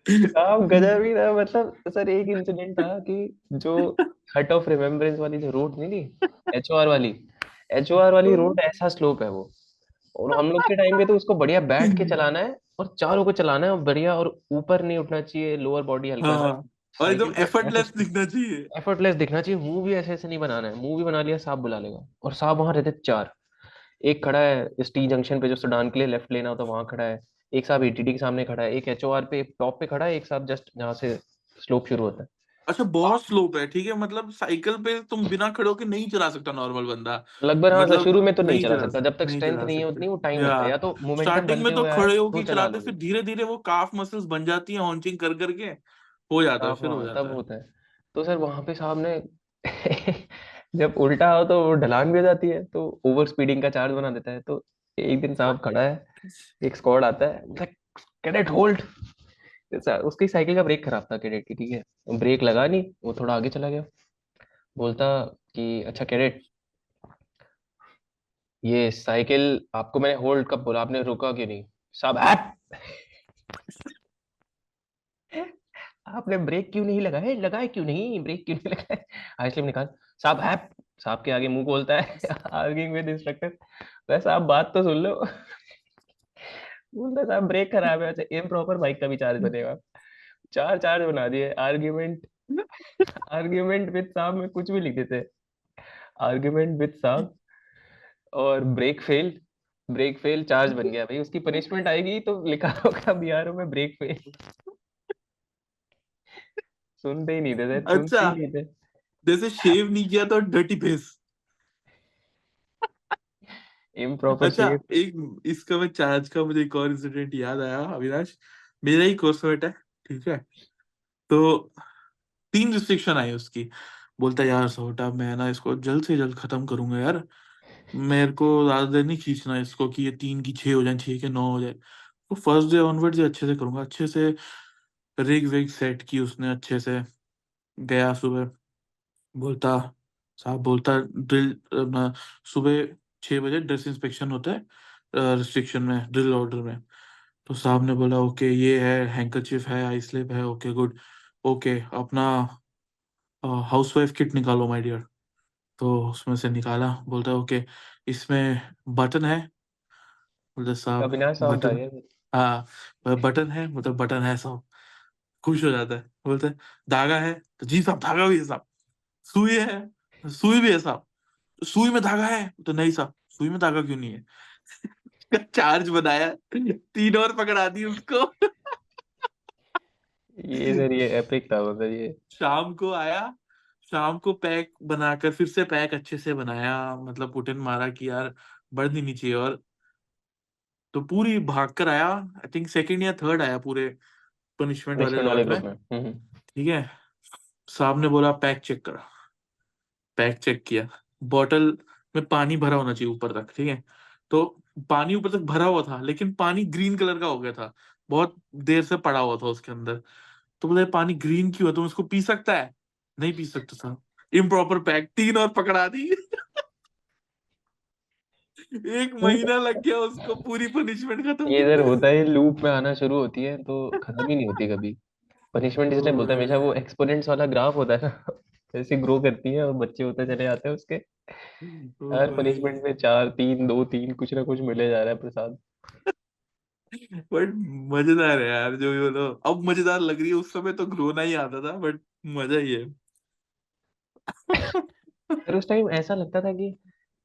S2: साहब गजब ही था। मतलब सर एक इंसिडेंट था कि जो हट ऑफ रिमेम्बरेंस वाली जो रोड नहीं थी, एचओआर वाली, एचओआर वाली रोड ऐसा स्लोप है वो, और हम लोग के टाइम पे तो उसको बढ़िया बैठ के चलाना है और चारों को चलाना है और बढ़िया, और ऊपर नहीं उठना चाहिए, लोअर बॉडी हल्का सा
S1: हाँ, और एकदम
S2: साइकिल पे ऐसे
S1: एफर्टलेस दिखना चाहिए।
S2: एफर्टलेस दिखना चाहिए। मुंह भी ऐसे ऐसे नहीं बनाना है, मुंह भी बना लिया साहब बुला लेगा। और साहब वहां रहते चार, एक खड़ा है इस टी जंक्शन पे जो सुडान के लिए लेफ्ट लेना होता है वहां खड़ा है, एक साहब एटीडी के सामने खड़ा है, एक एचओआर पे टॉप पे खड़ा है, एक साहब जस्ट जहाँ से स्लोप शुरू होता है।
S1: अच्छा, बहुत स्लोप है, ठीक है, मतलब साइकिल पे तुम बिना खड़े होके नहीं चला सकता नॉर्मल बंदा।
S2: लगभग हाँ सर,
S1: मतलब
S2: शुरू में तो नहीं
S1: नहीं
S2: चला
S1: चला
S2: सकता, जब तक
S1: नहीं
S2: स्ट्रेंथ
S1: चला
S2: नहीं है
S1: सकते।
S2: उतनी, वो टाइम
S1: या
S2: लगता है, या तो मोमेंटम
S1: स्टार्टिंग में
S2: बनते
S1: तो
S2: हुए आए
S1: खड़े
S2: तो
S1: होके
S2: चला
S1: चलाते,
S2: लोगे।
S1: फिर धीरे धीरे वो काफ मसल्स बन जाती है, हॉन्चिंग कर करके हो जाता है,
S2: आप
S1: फिर हो
S2: हाँ तब
S1: जाता है।
S2: होता है। तो सर वहां पे साहब ने जब उल्टा हो तो वो ढलान भी हो जाती है, तो ओवर स्पीडिंग का चार्ज बना देता है। तो एक दिन साहब खड़ा है, एक स्क्वाड आता है, कैडेट होल्ड। उसकी साइकिल का ब्रेक खराब था कैडेट की, ठीक है, ब्रेक लगा नहीं, वो थोड़ा आगे चला गया। बोलता कि अच्छा कैडेट, ये साइकिल आपको मैंने होल्ड कब बोला, आपने रोका क्यों नहीं? साहब ऐप, आपने ब्रेक क्यों नहीं लगाए, लगाए क्यों नहीं, ब्रेक क्यों नहीं लगाए? आइसक्रीम निकाल। साहब ऐप, साहब के आगे मुंह खोलता है, आर्गिंग विद इंस्ट्रक्टर। वैसे आप बात तो सुन लो। बोलता है, साहब ब्रेक खराब है। अच्छा इम्प्रॉपर बाइक का भी चार्ज बनेगा। चार चार्ज बना दिए, आर्ग्यूमेंट, आर्ग्यूमेंट विद साहब में कुछ भी लिख देते, आर्ग्यूमेंट विद साहब, और brake fail, brake fail charge बन गया भाई। उसकी पनिशमेंट आएगी तो लिखा होगा बीआरओ में ब्रेक फेल। सुनते ही नहीं थे, सुनते
S1: अच्छा,
S2: ही नहीं थे।
S1: जैसे शेव नहीं किया तो डर्टी फेस।
S2: इम्प्रॉपर
S1: अच्छा,
S2: शेप।
S1: एक इसका मैं चार्ज का मुझे एक और इंसिडेंट याद आया, अविनाश। मेरा ही कोर्समेट है, ठीक है। तो 3 रिस्ट्रिक्शन आई उसकी। बोलता है यार सोटा, मैं ना इसको जल्द से जल्द खत्म करूंगा यार, मेरे को ज्यादा देर नहीं खींचना इसको कि ये 3 की 6 हो जाए, 6 के 9 हो जाए। तो फर्स्ट डे ऑनवर्ड ये अच्छे से करूंगा, अच्छे से रिग विग सेट की उसने अच्छे से। गया सुबह, बोलता साहब, बोलता ड्रिल अपना, सुबह 6 बजे ड्रेस इंस्पेक्शन होता है रिस्ट्रिक्शन में, ड्रिल ऑर्डर में। तो साहब ने बोला ओके, ये है हैंकरचिफ है, आई स्लिप है, ओके गुड, ओके अपना हाउसवाइफ किट निकालो माय डियर। तो उसमें से निकाला, बोलता ओके इसमें बटन है। बोलता साहब
S2: अविनाश साहब था
S1: बटन,
S2: ये।
S1: हाँ बटन है, मतलब बटन है साहब। खुश हो जाता है, बोलता है धागा है, तो जी साहब धागा भी है साहब। सुई है, सुई भी है साहब। सुई में धागा है, तो नहीं साहब सुई में धागा क्यों नहीं है। चार्ज बनाया, 3 और पकड़ा दी उसको।
S2: ये सर ये एपिक था, मतलब ये।
S1: शाम को आया, शाम को पैक बनाकर फिर से पैक अच्छे से बनाया, मतलब पुटिन मारा कि यार बढ़ नहीं चाहिए। और तो पूरी भाग कर आया, आई थिंक सेकंड या थर्ड आया पूरे पनिशमेंट वाले
S2: पनिशमेंट वाले
S1: लॉट में।
S2: ग्रुप में।
S1: ठीक है, साहब ने बोला पैक चेक करा। पैक चेक किया, बॉटल में पानी भरा होना चाहिए ऊपर तक, ठीक है। तो पानी ऊपर तक भरा हुआ था, लेकिन पानी ग्रीन कलर का हो गया था, बहुत देर से पड़ा हुआ था उसके अंदर। तो बोले पानी ग्रीन क्यों है, तुम इसको पी सकता है? नहीं पी सकता था। इम्प्रॉपर पैक, 3 और पकड़ा दी। 1 महीना लग गया उसको पूरी पनिशमेंट खत्म
S2: ये इधर
S1: करने
S2: होता है, लूप में आना शुरू होती है तो खत्म ही नहीं होती कभी। पनिशमेंट इसलिए बोलता है, हमेशा वो
S1: में।
S2: एक्सपोनेंट्स वाला ग्राफ होता है ना, जैसे ग्रो करती है और बच्चे होते चले जाते हैं उसके।
S1: ओ
S2: हर
S1: भाई,
S2: पनिशमेंट में चार, तीन, दो, तीन, कुछ ना कुछ मिले जा रहा है प्रसाद।
S1: बट मजेदार है यार जो भी बोलो, अब मजेदार लग रही है, उस समय तो रोना ही आता था, बट मजा ही है।
S2: फिर उस टाइम ऐसा लगता था कि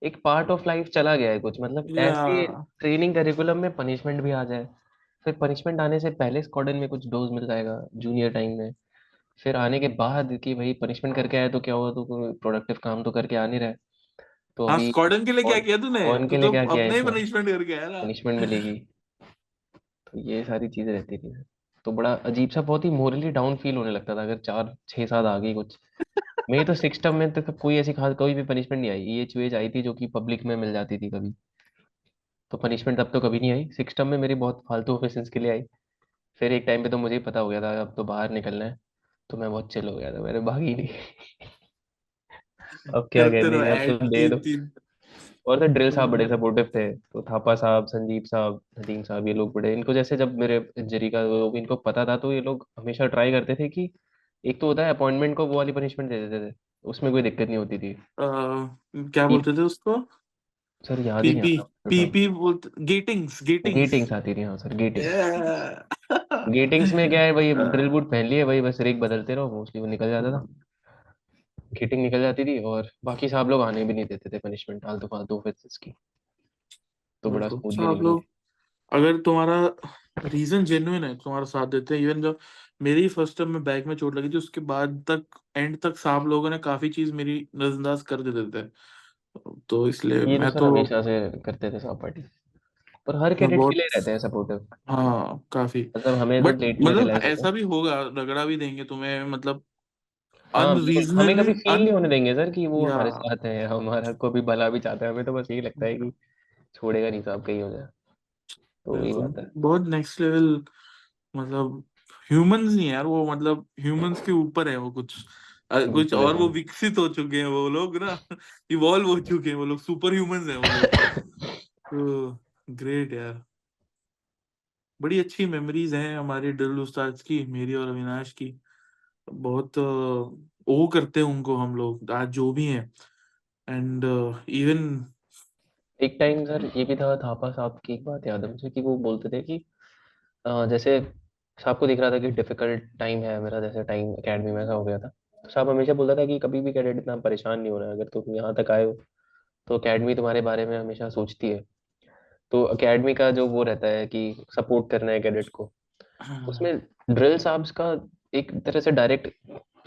S2: एक पार्ट ऑफ लाइफ चला गया है कुछ, मतलब
S1: या
S2: ऐसे ट्रेनिंग करिकुलम में पनिशमेंट भी आ जाए। फिर पनिशमेंट आने से पहले स्क्वाड्रन में कुछ डोज मिल जाएगा जूनियर टाइम में। फिर आने के बाद कि भाई पनिशमेंट करके आए तो क्या हुआ, तो कोई प्रोडक्टिव काम तो करके आ नहीं रहा है, तो
S1: हाँ,
S2: अभी
S1: स्क्वाडन के लिए क्या
S2: कौन
S1: किया तूने?
S2: कौन
S1: तू
S2: के लिए
S1: तो
S2: क्या किया है
S1: अपने ही
S2: इसमें,
S1: पनिशमेंट करके आया ना।
S2: पनिशमेंट मिलेगी। तो ये सारी चीजें रहती थी। तो बड़ा अजीब सा, बहुत ही मोरली डाउन फील होने लगता था अगर 4 6 7 आ गई कुछ। मेरी तो 6 टर्म में तो कोई ऐसी खास कोई भी पनिशमेंट नहीं आई, ये चीज आई थी जो कि पब्लिक में मिल जाती थी कभी। तो पनिशमेंट तब तो कभी नहीं आई, 6 टर्म में मेरी बहुत फालतू ऑफेंसेस के लिए आई। फिर एक टाइम पे तो मुझे ही पता हो गया था अब तो बाहर निकलना है, तो मैं बहुत चिल हो गया था, मैंने भागी नहीं। अब क्या
S1: करते
S2: कहने
S1: रहो
S2: का, अब
S1: ऐड
S2: तो दे दो।
S1: 3 3।
S2: और तो ड्रिल साहब बड़े सपोर्टिव थे, तो थापा साहब, संदीप साहब, नदीम साहब, ये लोग बड़े, इनको जैसे जब मेरे इंजरी का इनको पता था, तो ये लोग हमेशा ट्राई करते थे कि एक तो होता है अपॉइंटमेंट को वो वाली पनिशमेंट दे देते थे, उसमें कोई दिक्कत नहीं होती थी।
S1: क्या
S2: कि
S1: बोलते थे उसको?
S2: सर याद ही नहीं
S1: पीपी,
S2: आ रहा मेरे को।
S1: पीपी बोलते, गेटिंग्स गेटिंग्स।
S2: गेटिंग्स आती थी, हाँ सर, गेटिंग्स।
S1: Yeah.
S2: गेटिंग्स में क्या है भाई, ड्रिल बूट पहन लिए भाई, बस रिग बदलते रहो, मोस्टली वो निकल जाता था, गेटिंग निकल जाती थी, और बाकी साहब लोग आने भी नहीं देते थे पनिशमेंट फालतू फालतू ऑफेंसेस की, तो बड़ा
S1: बिल्कुल,
S2: स्मूथली
S1: तो आप
S2: निकल
S1: लोग
S2: गई।
S1: अगर तुम्हारा रीजन जेन्युइन है, तुम्हारा साथ देते हैं। इवन जब मेरी फर्स्ट टाइम में बैक में चोट लगी थी, उसके बाद तक एंड तक साहब लोगों ने काफी चीज मेरी नजरअंदाज कर देते थे। तो इसलिए
S2: ये तो
S1: मैं
S2: सर
S1: तो
S2: हमेशा से करते थे साहब पार्टी, और हर
S1: मैं
S2: कैडेट के
S1: बहुत,
S2: लिए रहते हैं सपोर्टिव।
S1: हाँ काफी।
S2: मतलब हमें तो
S1: बट
S2: लेटली
S1: मतलब
S2: रियलाइज होता
S1: ऐसा
S2: है।
S1: भी होगा, रगड़ा भी देंगे तुम्हें, मतलब
S2: हाँ मतलब हमें
S1: अनरीजनेबली
S2: कभी फील नहीं होने देंगे सर कि वो
S1: या
S2: हमारे साथ है, हमारा को भी भला भी चाहता है, हमें तो बस यही लगता है कि छोड़ेगा नहीं साहब, कहीं हो जाए, तो वही
S1: बिल्कुल,
S2: बात है।
S1: बहुत नेक्स्ट लेवल। मतलब ह्यूमंस नहीं है यार वो, मतलब ह्यूमंस के ऊपर है वो कुछ, कुछ
S2: बिल्कुल
S1: और, वो
S2: एकदम।
S1: विकसित हो चुके हैं वो लोग ना। इवॉल्व हो चुके हैं वो लोग, सुपर ह्यूमंस हैं वो लोग। तो ग्रेट यार। बड़ी अच्छी मेमोरीज हैं हमारे ड्रिल उस्ताद की, मेरी और अविनाश की। बहुत ओ करते हैं उनको हम लोग आज जो भी हैं। एंड इवन
S2: एक टाइम सर ये भी था, थापा साहब की एक बात याद है मुझे कि वो बोलते थे कि जैसे साहब को दिख रहा था कि डिफिकल्ट टाइम है मेरा, जैसे टाइम एकेडमी में ऐसा हो गया था, तो साहब हमेशा बोलता था कि कभी भी कैडेट इतना परेशान नहीं होना है, अगर तुम यहाँ तक आए हो तो एकेडमी तुम्हारे बारे में हमेशा सोचती है। तो एकेडमी का जो वो रहता है कि सपोर्ट करना है कैडेट को, उसमें ड्रिल साहब का एक तरह से डायरेक्ट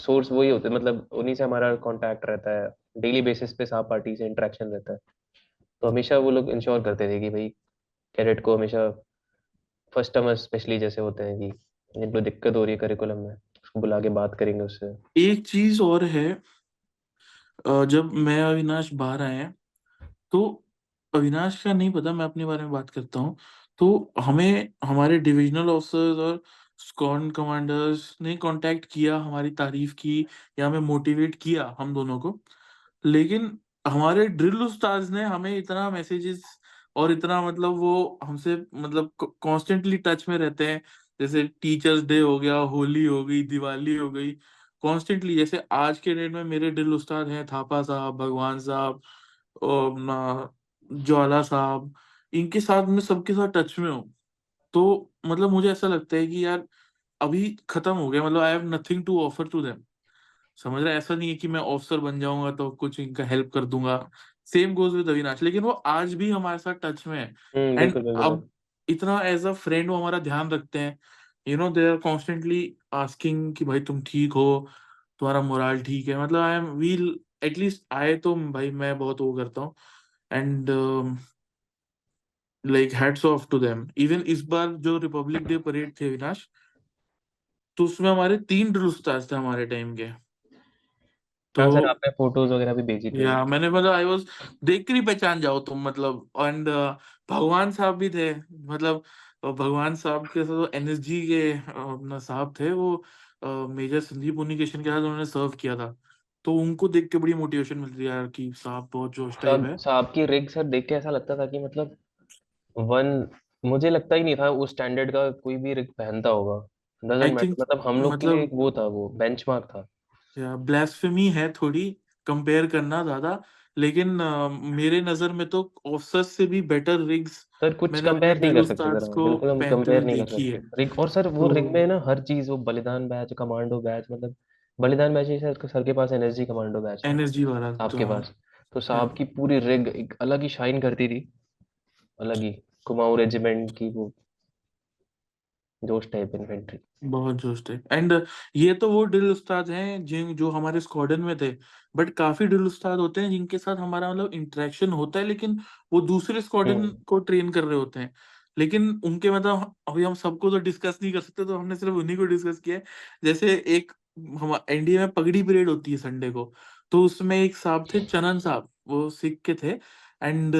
S2: सोर्स वही होते हैं, मतलब उन्हीं से हमारा कांटेक्ट रहता है, डेली बेसिस पे साहब पार्टी से इंटरेक्शन रहता है। तो हमेशा वो लोग इंश्योर करते थे कि भाई कैडेट को हमेशा फर्स्ट टर्म स्पेशली जैसे होते हैं कि जिनको दिक्कत हो रही है करिकुलम में, उसको बुला के बात करेंगे उससे।
S1: एक चीज और है, जब मैं अविनाश बाहर आए हैं, तो अविनाश का नहीं पता, मैं अपने बारे में बात करता हूँ। तो हमें हमारे डिविजनल ऑफिसर्स और स्क्वाड्रन कमांडर्स ने कांटेक्ट किया, हमारी तारीफ की या हमें मोटिवेट किया हम दोनों को। लेकिन हमारे ड्रिल उस्ताद ने हमें इतना मैसेजेस और इतना, मतलब वो हमसे मतलब कॉन्स्टेंटली टच में रहते हैं। जैसे टीचर्स डे हो गया, होली हो गई, दिवाली हो गई, कॉन्स्टेंटली। जैसे आज के डेट में मेरे ड्रिल उस्ताद हैं थापा साहब, भगवान साहब और अपना ज्वाला साहब, इनके साथ मैं सबके साथ टच में हूँ। तो मतलब मुझे ऐसा लगता है कि यार अभी खत्म हो गया, मतलब I have nothing to offer to them. समझ रहा है? ऐसा नहीं है कि मैं ऑफिसर बन जाऊंगा तो कुछ इनका हेल्प कर दूंगा। सेम गोज विद अविनाश, लेकिन वो आज भी हमारे साथ टच में है। एंड
S2: बिल्कुल बिल्कुल सर।
S1: अब इतना एज अ फ्रेंड वो हमारा ध्यान रखते हैं। दे आर कॉन्स्टेंटली आस्किंग कि भाई तुम ठीक हो, तुम्हारा मोरल ठीक है। मतलब आई एम वील, एटलीस्ट आए तो भाई मैं बहुत वो करता हूँ। And like hats off to them. Even इस बार जो रिपब्लिक डे परेड थे अविनाश, तो उसमें हमारे 3 ड्रिल उस्ताद थे हमारे टाइम के। तो
S2: हाँ सर, आपने फोटोज वगैरह भी भेजी थी
S1: या मैंने, मतलब आई वाज, देख कर ही पहचान जाओ तुम, मतलब। एंड भगवान साहब भी थे, मतलब भगवान साहब के साथ एनएसजी के अपना साहब थे वो, मेजर संदीप उनिकेशन के साथ उन्होंने सर्व किया था। तो उनको देख के बड़ी मोटिवेशन मिलती है यार कि साहब बहुत जोश टाइप
S2: साहब
S1: है।
S2: साहब की रिग सर देख के ऐसा लगता था कि मतलब वन, मुझे लगता ही नहीं था उस स्टैंडर्ड का कोई भी रिग पहनता होगा,
S1: आई
S2: डजेंट मैटर,
S1: थिंक,
S2: मतलब हम लोग के लिए
S1: मतलब
S2: एक वो था, वो बेंचमार्क था।
S1: ब्लास्फेमी है थोड़ी कंपेयर करना ज्यादा, लेकिन मेरे नजर में तो ऑफिसर्स से भी बेटर रिग्स
S2: सर कुछ
S1: मैंने अपने
S2: कंपेयर नहीं
S1: ड्रिल
S2: कर सकते सर,
S1: उस्ताद
S2: हम
S1: को
S2: बिल्कुल हम
S1: पहनते हुए
S2: कंपेयर नहीं कर
S1: देखी
S2: सकते
S1: है।
S2: रिग, और सर वो
S1: तो
S2: रिग में ना हर चीज, वो बलिदान बैच, कमांडो बैच, मतलब बलिदान बैच ही सर के पास एनएसजी कमांडो बैच था
S1: एनएसजी वाला तो
S2: आपके
S1: हाँ
S2: पास, तो
S1: है।
S2: साहब की पूरी रिग एक अलग ही शाइन करती थी, अलग ही, कुमाऊं रेजिमेंट की वो जोश टाइप इन्फेंट्री।
S1: बहुत जोश थे। एंड ये तो वो ड्रिल उस्ताद हैं जिन जो हमारे स्क्वाड्रन में थे, बट काफी ड्रिल उस्ताद होते हैं जिनके साथ हमारा मतलब इंटरेक्शन होता है, लेकिन वो दूसरे स्क्वाड्रन को ट्रेन कर रहे होते हैं। लेकिन उनके मतलब अभी हम सबको तो डिस्कस नहीं कर सकते, तो हमने सिर्फ उन्हीं को डिस्कस किया है। जैसे एक हम इंडिया में पगड़ी परेड होती है संडे को, तो उसमें एक साहब थे चनन साहब, वो सिख के थे। एंड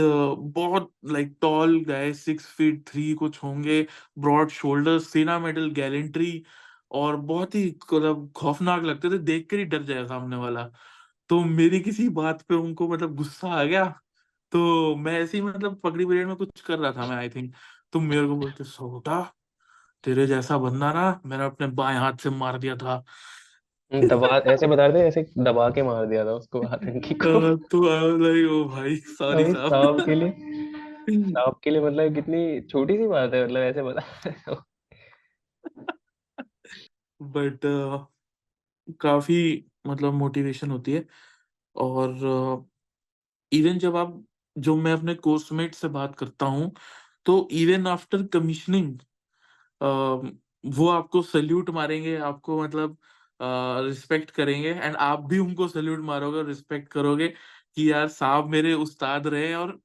S1: बहुत लाइक टॉल गाय, 6 फीट 3 कुछ होंगे, ब्रॉड शोल्डर्स, सेना मेडल, गैलेंट्री, और बहुत ही मतलब खौफनाक लगते थे, देख कर ही डर जाएगा सामने वाला। तो मेरी किसी बात पे उनको मतलब गुस्सा आ गया, तो मैं ऐसे ही मतलब पगड़ी परेड में कुछ कर रहा था मैं, आई थिंक। तो मेरे को बोलते, सोटा तेरे जैसा बंदा ना मैंने अपने बाएं हाथ से मार दिया था।
S2: दबा ऐसे बता रहे थे, ऐसे दबा के मार दिया था उसको आतंकी को।
S1: तो लाइक ओ भाई सॉरी
S2: भाई
S1: साहब।
S2: सांप के लिए मतलब कितनी छोटी सी बात है, मतलब ऐसे बता रहे हो।
S1: बट काफी मतलब मोटिवेशन होती है। और इवन जब आप जो मैं अपने कोर्समेट से बात करता हूँ, तो इवन आफ्टर कमीशनिंग वो आपको सल्यूट मारेंगे, आपको मतलब रिस्पेक्ट करेंगे, एंड आप भी उनको सल्यूट मारोगे, रिस्पेक्ट करोगे कि यार साहब मेरे उस्ताद रहे। और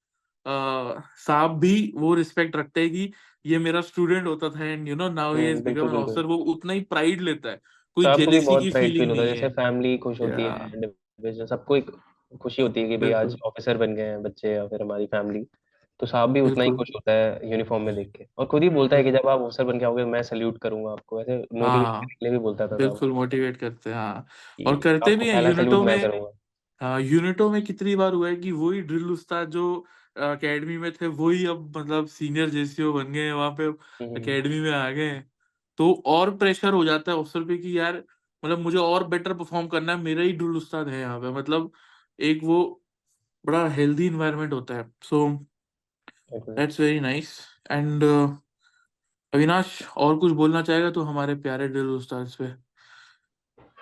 S1: साहब भी वो रिस्पेक्ट रखते हैं कि ये मेरा स्टूडेंट होता था, and you know now he has become
S2: बिल्कुल
S1: एन
S2: बिल्कुल।
S1: ऑफिसर। वो उतना ही प्राइड लेता है, कोई
S2: तो आपको भी
S1: जेलेसी
S2: बहुत
S1: की
S2: प्राइड फील
S1: फीलिंग
S2: होता है,
S1: नहीं
S2: जैसे
S1: है।
S2: फैमिली खुश होती है,
S1: या
S2: डिवीजन सबको एक खुशी होती है कि भाई आज
S1: बिल्कुल
S2: ऑफिसर बन गए हैं बच्चे या फिर हमारी फैमिली। तो साहब भी उतना ही
S1: बिल्कुल
S2: खुश होता है यूनिफॉर्म में देख के, और खुद ही बोलता है कि जब आप ऑफिसर बन के आओगे मैं सैल्यूट करूंगा आपको, ऐसे मोटिवेट
S1: हाँ
S2: करने के लिए भी बोलता था साहब
S1: बिल्कुल मोटिवेट करते हैं, हाँ। और
S2: कि
S1: करते
S2: आपको
S1: भी हैं
S2: पहला सैल्यूट
S1: यूनिटों
S2: मैं
S1: में।
S2: करूंगा।
S1: हाँ यूनिटों में कितनी बार हुआ है कि वही ड्रिल उस्ताद जो एकेडमी में थे, वही अब मतलब सीनियर जेसीओ बन गए हैं वहां पे,
S2: हम्म,
S1: एकेडमी में आ गए हैं। तो और प्रेशर हो जाता है अफसर पे कि यार मतलब मुझे और बेटर परफॉर्म करना है, मेरा ही ड्रिल उस्ताद है यहाँ पे, मतलब एक वो बड़ा हेल्दी इन्वायरमेंट होता है। सो
S2: बिल्कुल।
S1: That's very nice. And Avinash और कुछ बोलना चाहेगा तो हमारे प्यारे ड्रिल उस्ताद पे?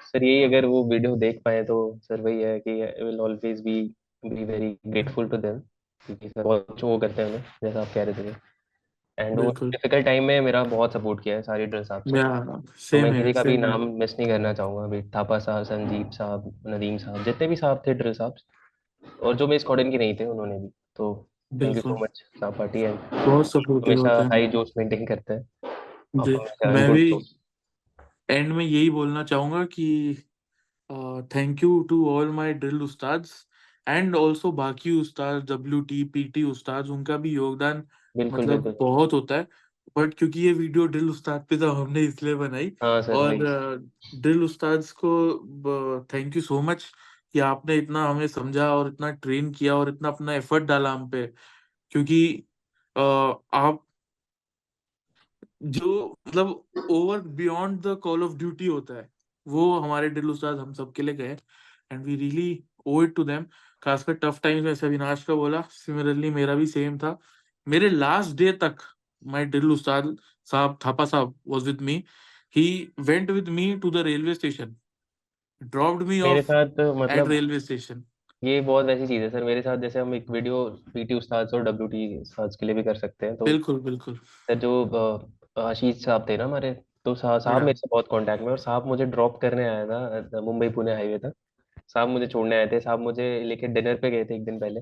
S2: सर यही, अगर वो वीडियो देख पाए तो सर वही है कि I will always be very grateful to them, क्योंकि सर बहुत कुछ वो करते हैं हमें, जैसा आप कह रहे थे। एंड वो
S1: बिल्कुल।
S2: डिफिकल्ट टाइम में मेरा बहुत सपोर्ट किया है सारी ड्रिल साहब से।
S1: या
S2: तो
S1: सेम
S2: मैं
S1: है
S2: किसी का भी
S1: सेम है।
S2: नाम मिस नहीं करना चाहूंगा, भाई थापा साहब, संदीप साहब, नदीम साहब, जितने भी साहब थे ड्रिल साहब, और जो मेरे स्क्वाड्रन के नहीं थे उन्होंने भी। तो थैंक यू
S1: बिल्कुल
S2: सो मच साहब पार्टी, एंड
S1: बहुत सपोर्टिव
S2: हमेशा
S1: होते हैं।
S2: हाई जोश मेंटेन करते हैं। आप
S1: जी
S2: हमेशा इन
S1: मैं
S2: गुड
S1: भी
S2: जोश।
S1: एंड में यही बोलना चाहूंगा कि thank you to all my drill उस्ताद्स, एंड ऑल्सो बाकी उस्ताद, डब्ल्यूटी पीटी उस्ताद, उनका भी योगदान
S2: बिल्कुल
S1: मतलब
S2: बिल्कुल।
S1: बहुत होता है। बट क्योंकि ये वीडियो ड्रिल उस्ताद पे तो हमने इसलिए बनाई।
S2: हाँ सर
S1: और
S2: वही।
S1: ड्रिल उस्ताद्स को थैंक यू सो मच कि आपने इतना हमें समझा और इतना ट्रेन किया और इतना अपना एफर्ट डाला हम पे। क्योंकि आप जो मतलब over beyond the call of duty होता है, वो हमारे ड्रिल उस्ताद हम सबके लिए गए, and we really owe it to them. खासकर टफ टाइम्स में, जैसे अविनाश का बोला, सिमिलरली मेरा भी सेम था। मेरे लास्ट डे तक माय ड्रिल उस्ताद साहब, थापा साहब, was with me. He went with me to the railway station, dropped me
S2: मेरे
S1: ऑफ
S2: साथ
S1: एट
S2: मतलब
S1: रेलवे स्टेशन।
S2: ये बहुत वैसी चीज़ है सर मेरे साथ, जैसे हम एक वीडियो पीटी उस्ताद और डब्ल्यूटी उस्ताद के लिए भी कर सकते हैं। तो
S1: बिल्कुल बिल्कुल।
S2: सर जो आशीष साहब थे ना हमारे, तो साहब
S1: या
S2: मेरे से बहुत कांटेक्ट में, और साहब मुझे ड्रॉप करने आया था मुंबई पुणे हाईवे तक। साहब मुझे छोड़ने आए थे, साहब मुझे लेके डिनर पे गए थे एक दिन पहले।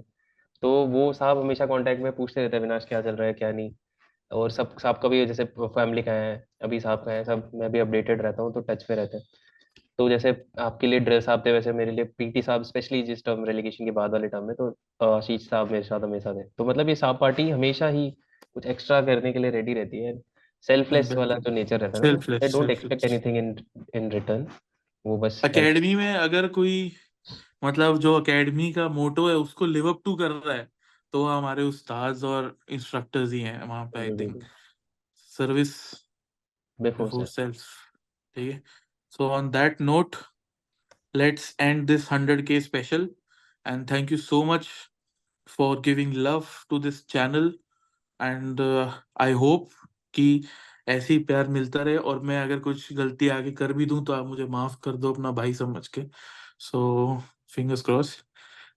S2: तो वो साहब हमेशा कांटेक्ट में पूछते रहते हैं, विनाश क्या चल रहा है क्या नहीं। और सब साहब का भी जैसे फैमिली का है, अभी साहब का है, सब मैं भी अपडेटेड रहता हूँ, तो टच में रहते हैं। तो जैसे आपके लिए ड्रेस साहब थे, वैसे मेरे लिए पीटी साहब, स्पेशली जिस टर्म रेलिगेशन के बाद वाले टर्म में, तो आशीष साहब मेरे साथ हमेशा थे। तो मतलब ये साहब पार्टी हमेशा ही कुछ एक्स्ट्रा करने के लिए रेडी रहती है। सेल्फलेस वाला
S1: बिल्कुल
S2: जो नेचर रहता है ना, they
S1: selfless
S2: don't expect
S1: selfless.
S2: Anything in in return. वो बस हेल्प।
S1: एकेडमी में अगर कोई मतलब जो एकेडमी का मोटो है उसको लिव अप टू कर रहा है, तो हमारे उस्ताद और इंस्ट्रक्टर्स ही हैं वहां पे, आई
S2: बिल्कुल
S1: थिंक।
S2: बिल्कुल।
S1: Service
S2: before
S1: before
S2: sir.
S1: Self. ठीक है। So on that note, let's end this 100K special, and thank you so much for giving love to this channel. And I hope कि ऐसे ही प्यार मिलता रहे, और मैं अगर कुछ गलती आगे कर भी दूं तो आप मुझे माफ कर दो अपना भाई समझ के। So fingers cross,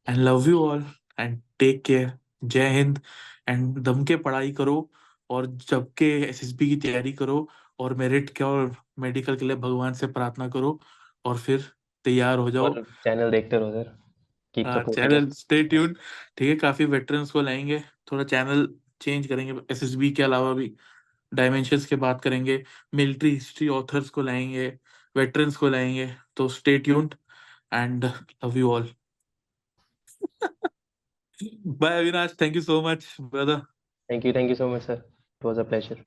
S1: and love you all, and take care. Jai Hind. And दम के पढ़ाई करो, और जब के एसएसबी की तैयारी करो, और मेरिट के और मेडिकल के लिए भगवान से प्रार्थना करो और फिर तैयार हो जाओ।
S2: और चैनल देखते रहो sir, keep supporting
S1: channel stay tune, ठीक है। काफी वेटरन्स को लाएंगे, थोड़ा चैनल चेंज करेंगे, एसएसबी के अलावा भी डायमेंशंस के बात करेंगे, मिलिट्री हिस्ट्री ऑथर्स को लाएंगे, वेटरन्स को लाएंगे। तो stay tuned and love you all. Bye Avinash, thank you so much brother.
S2: Thank you so much sir, it was a pleasure.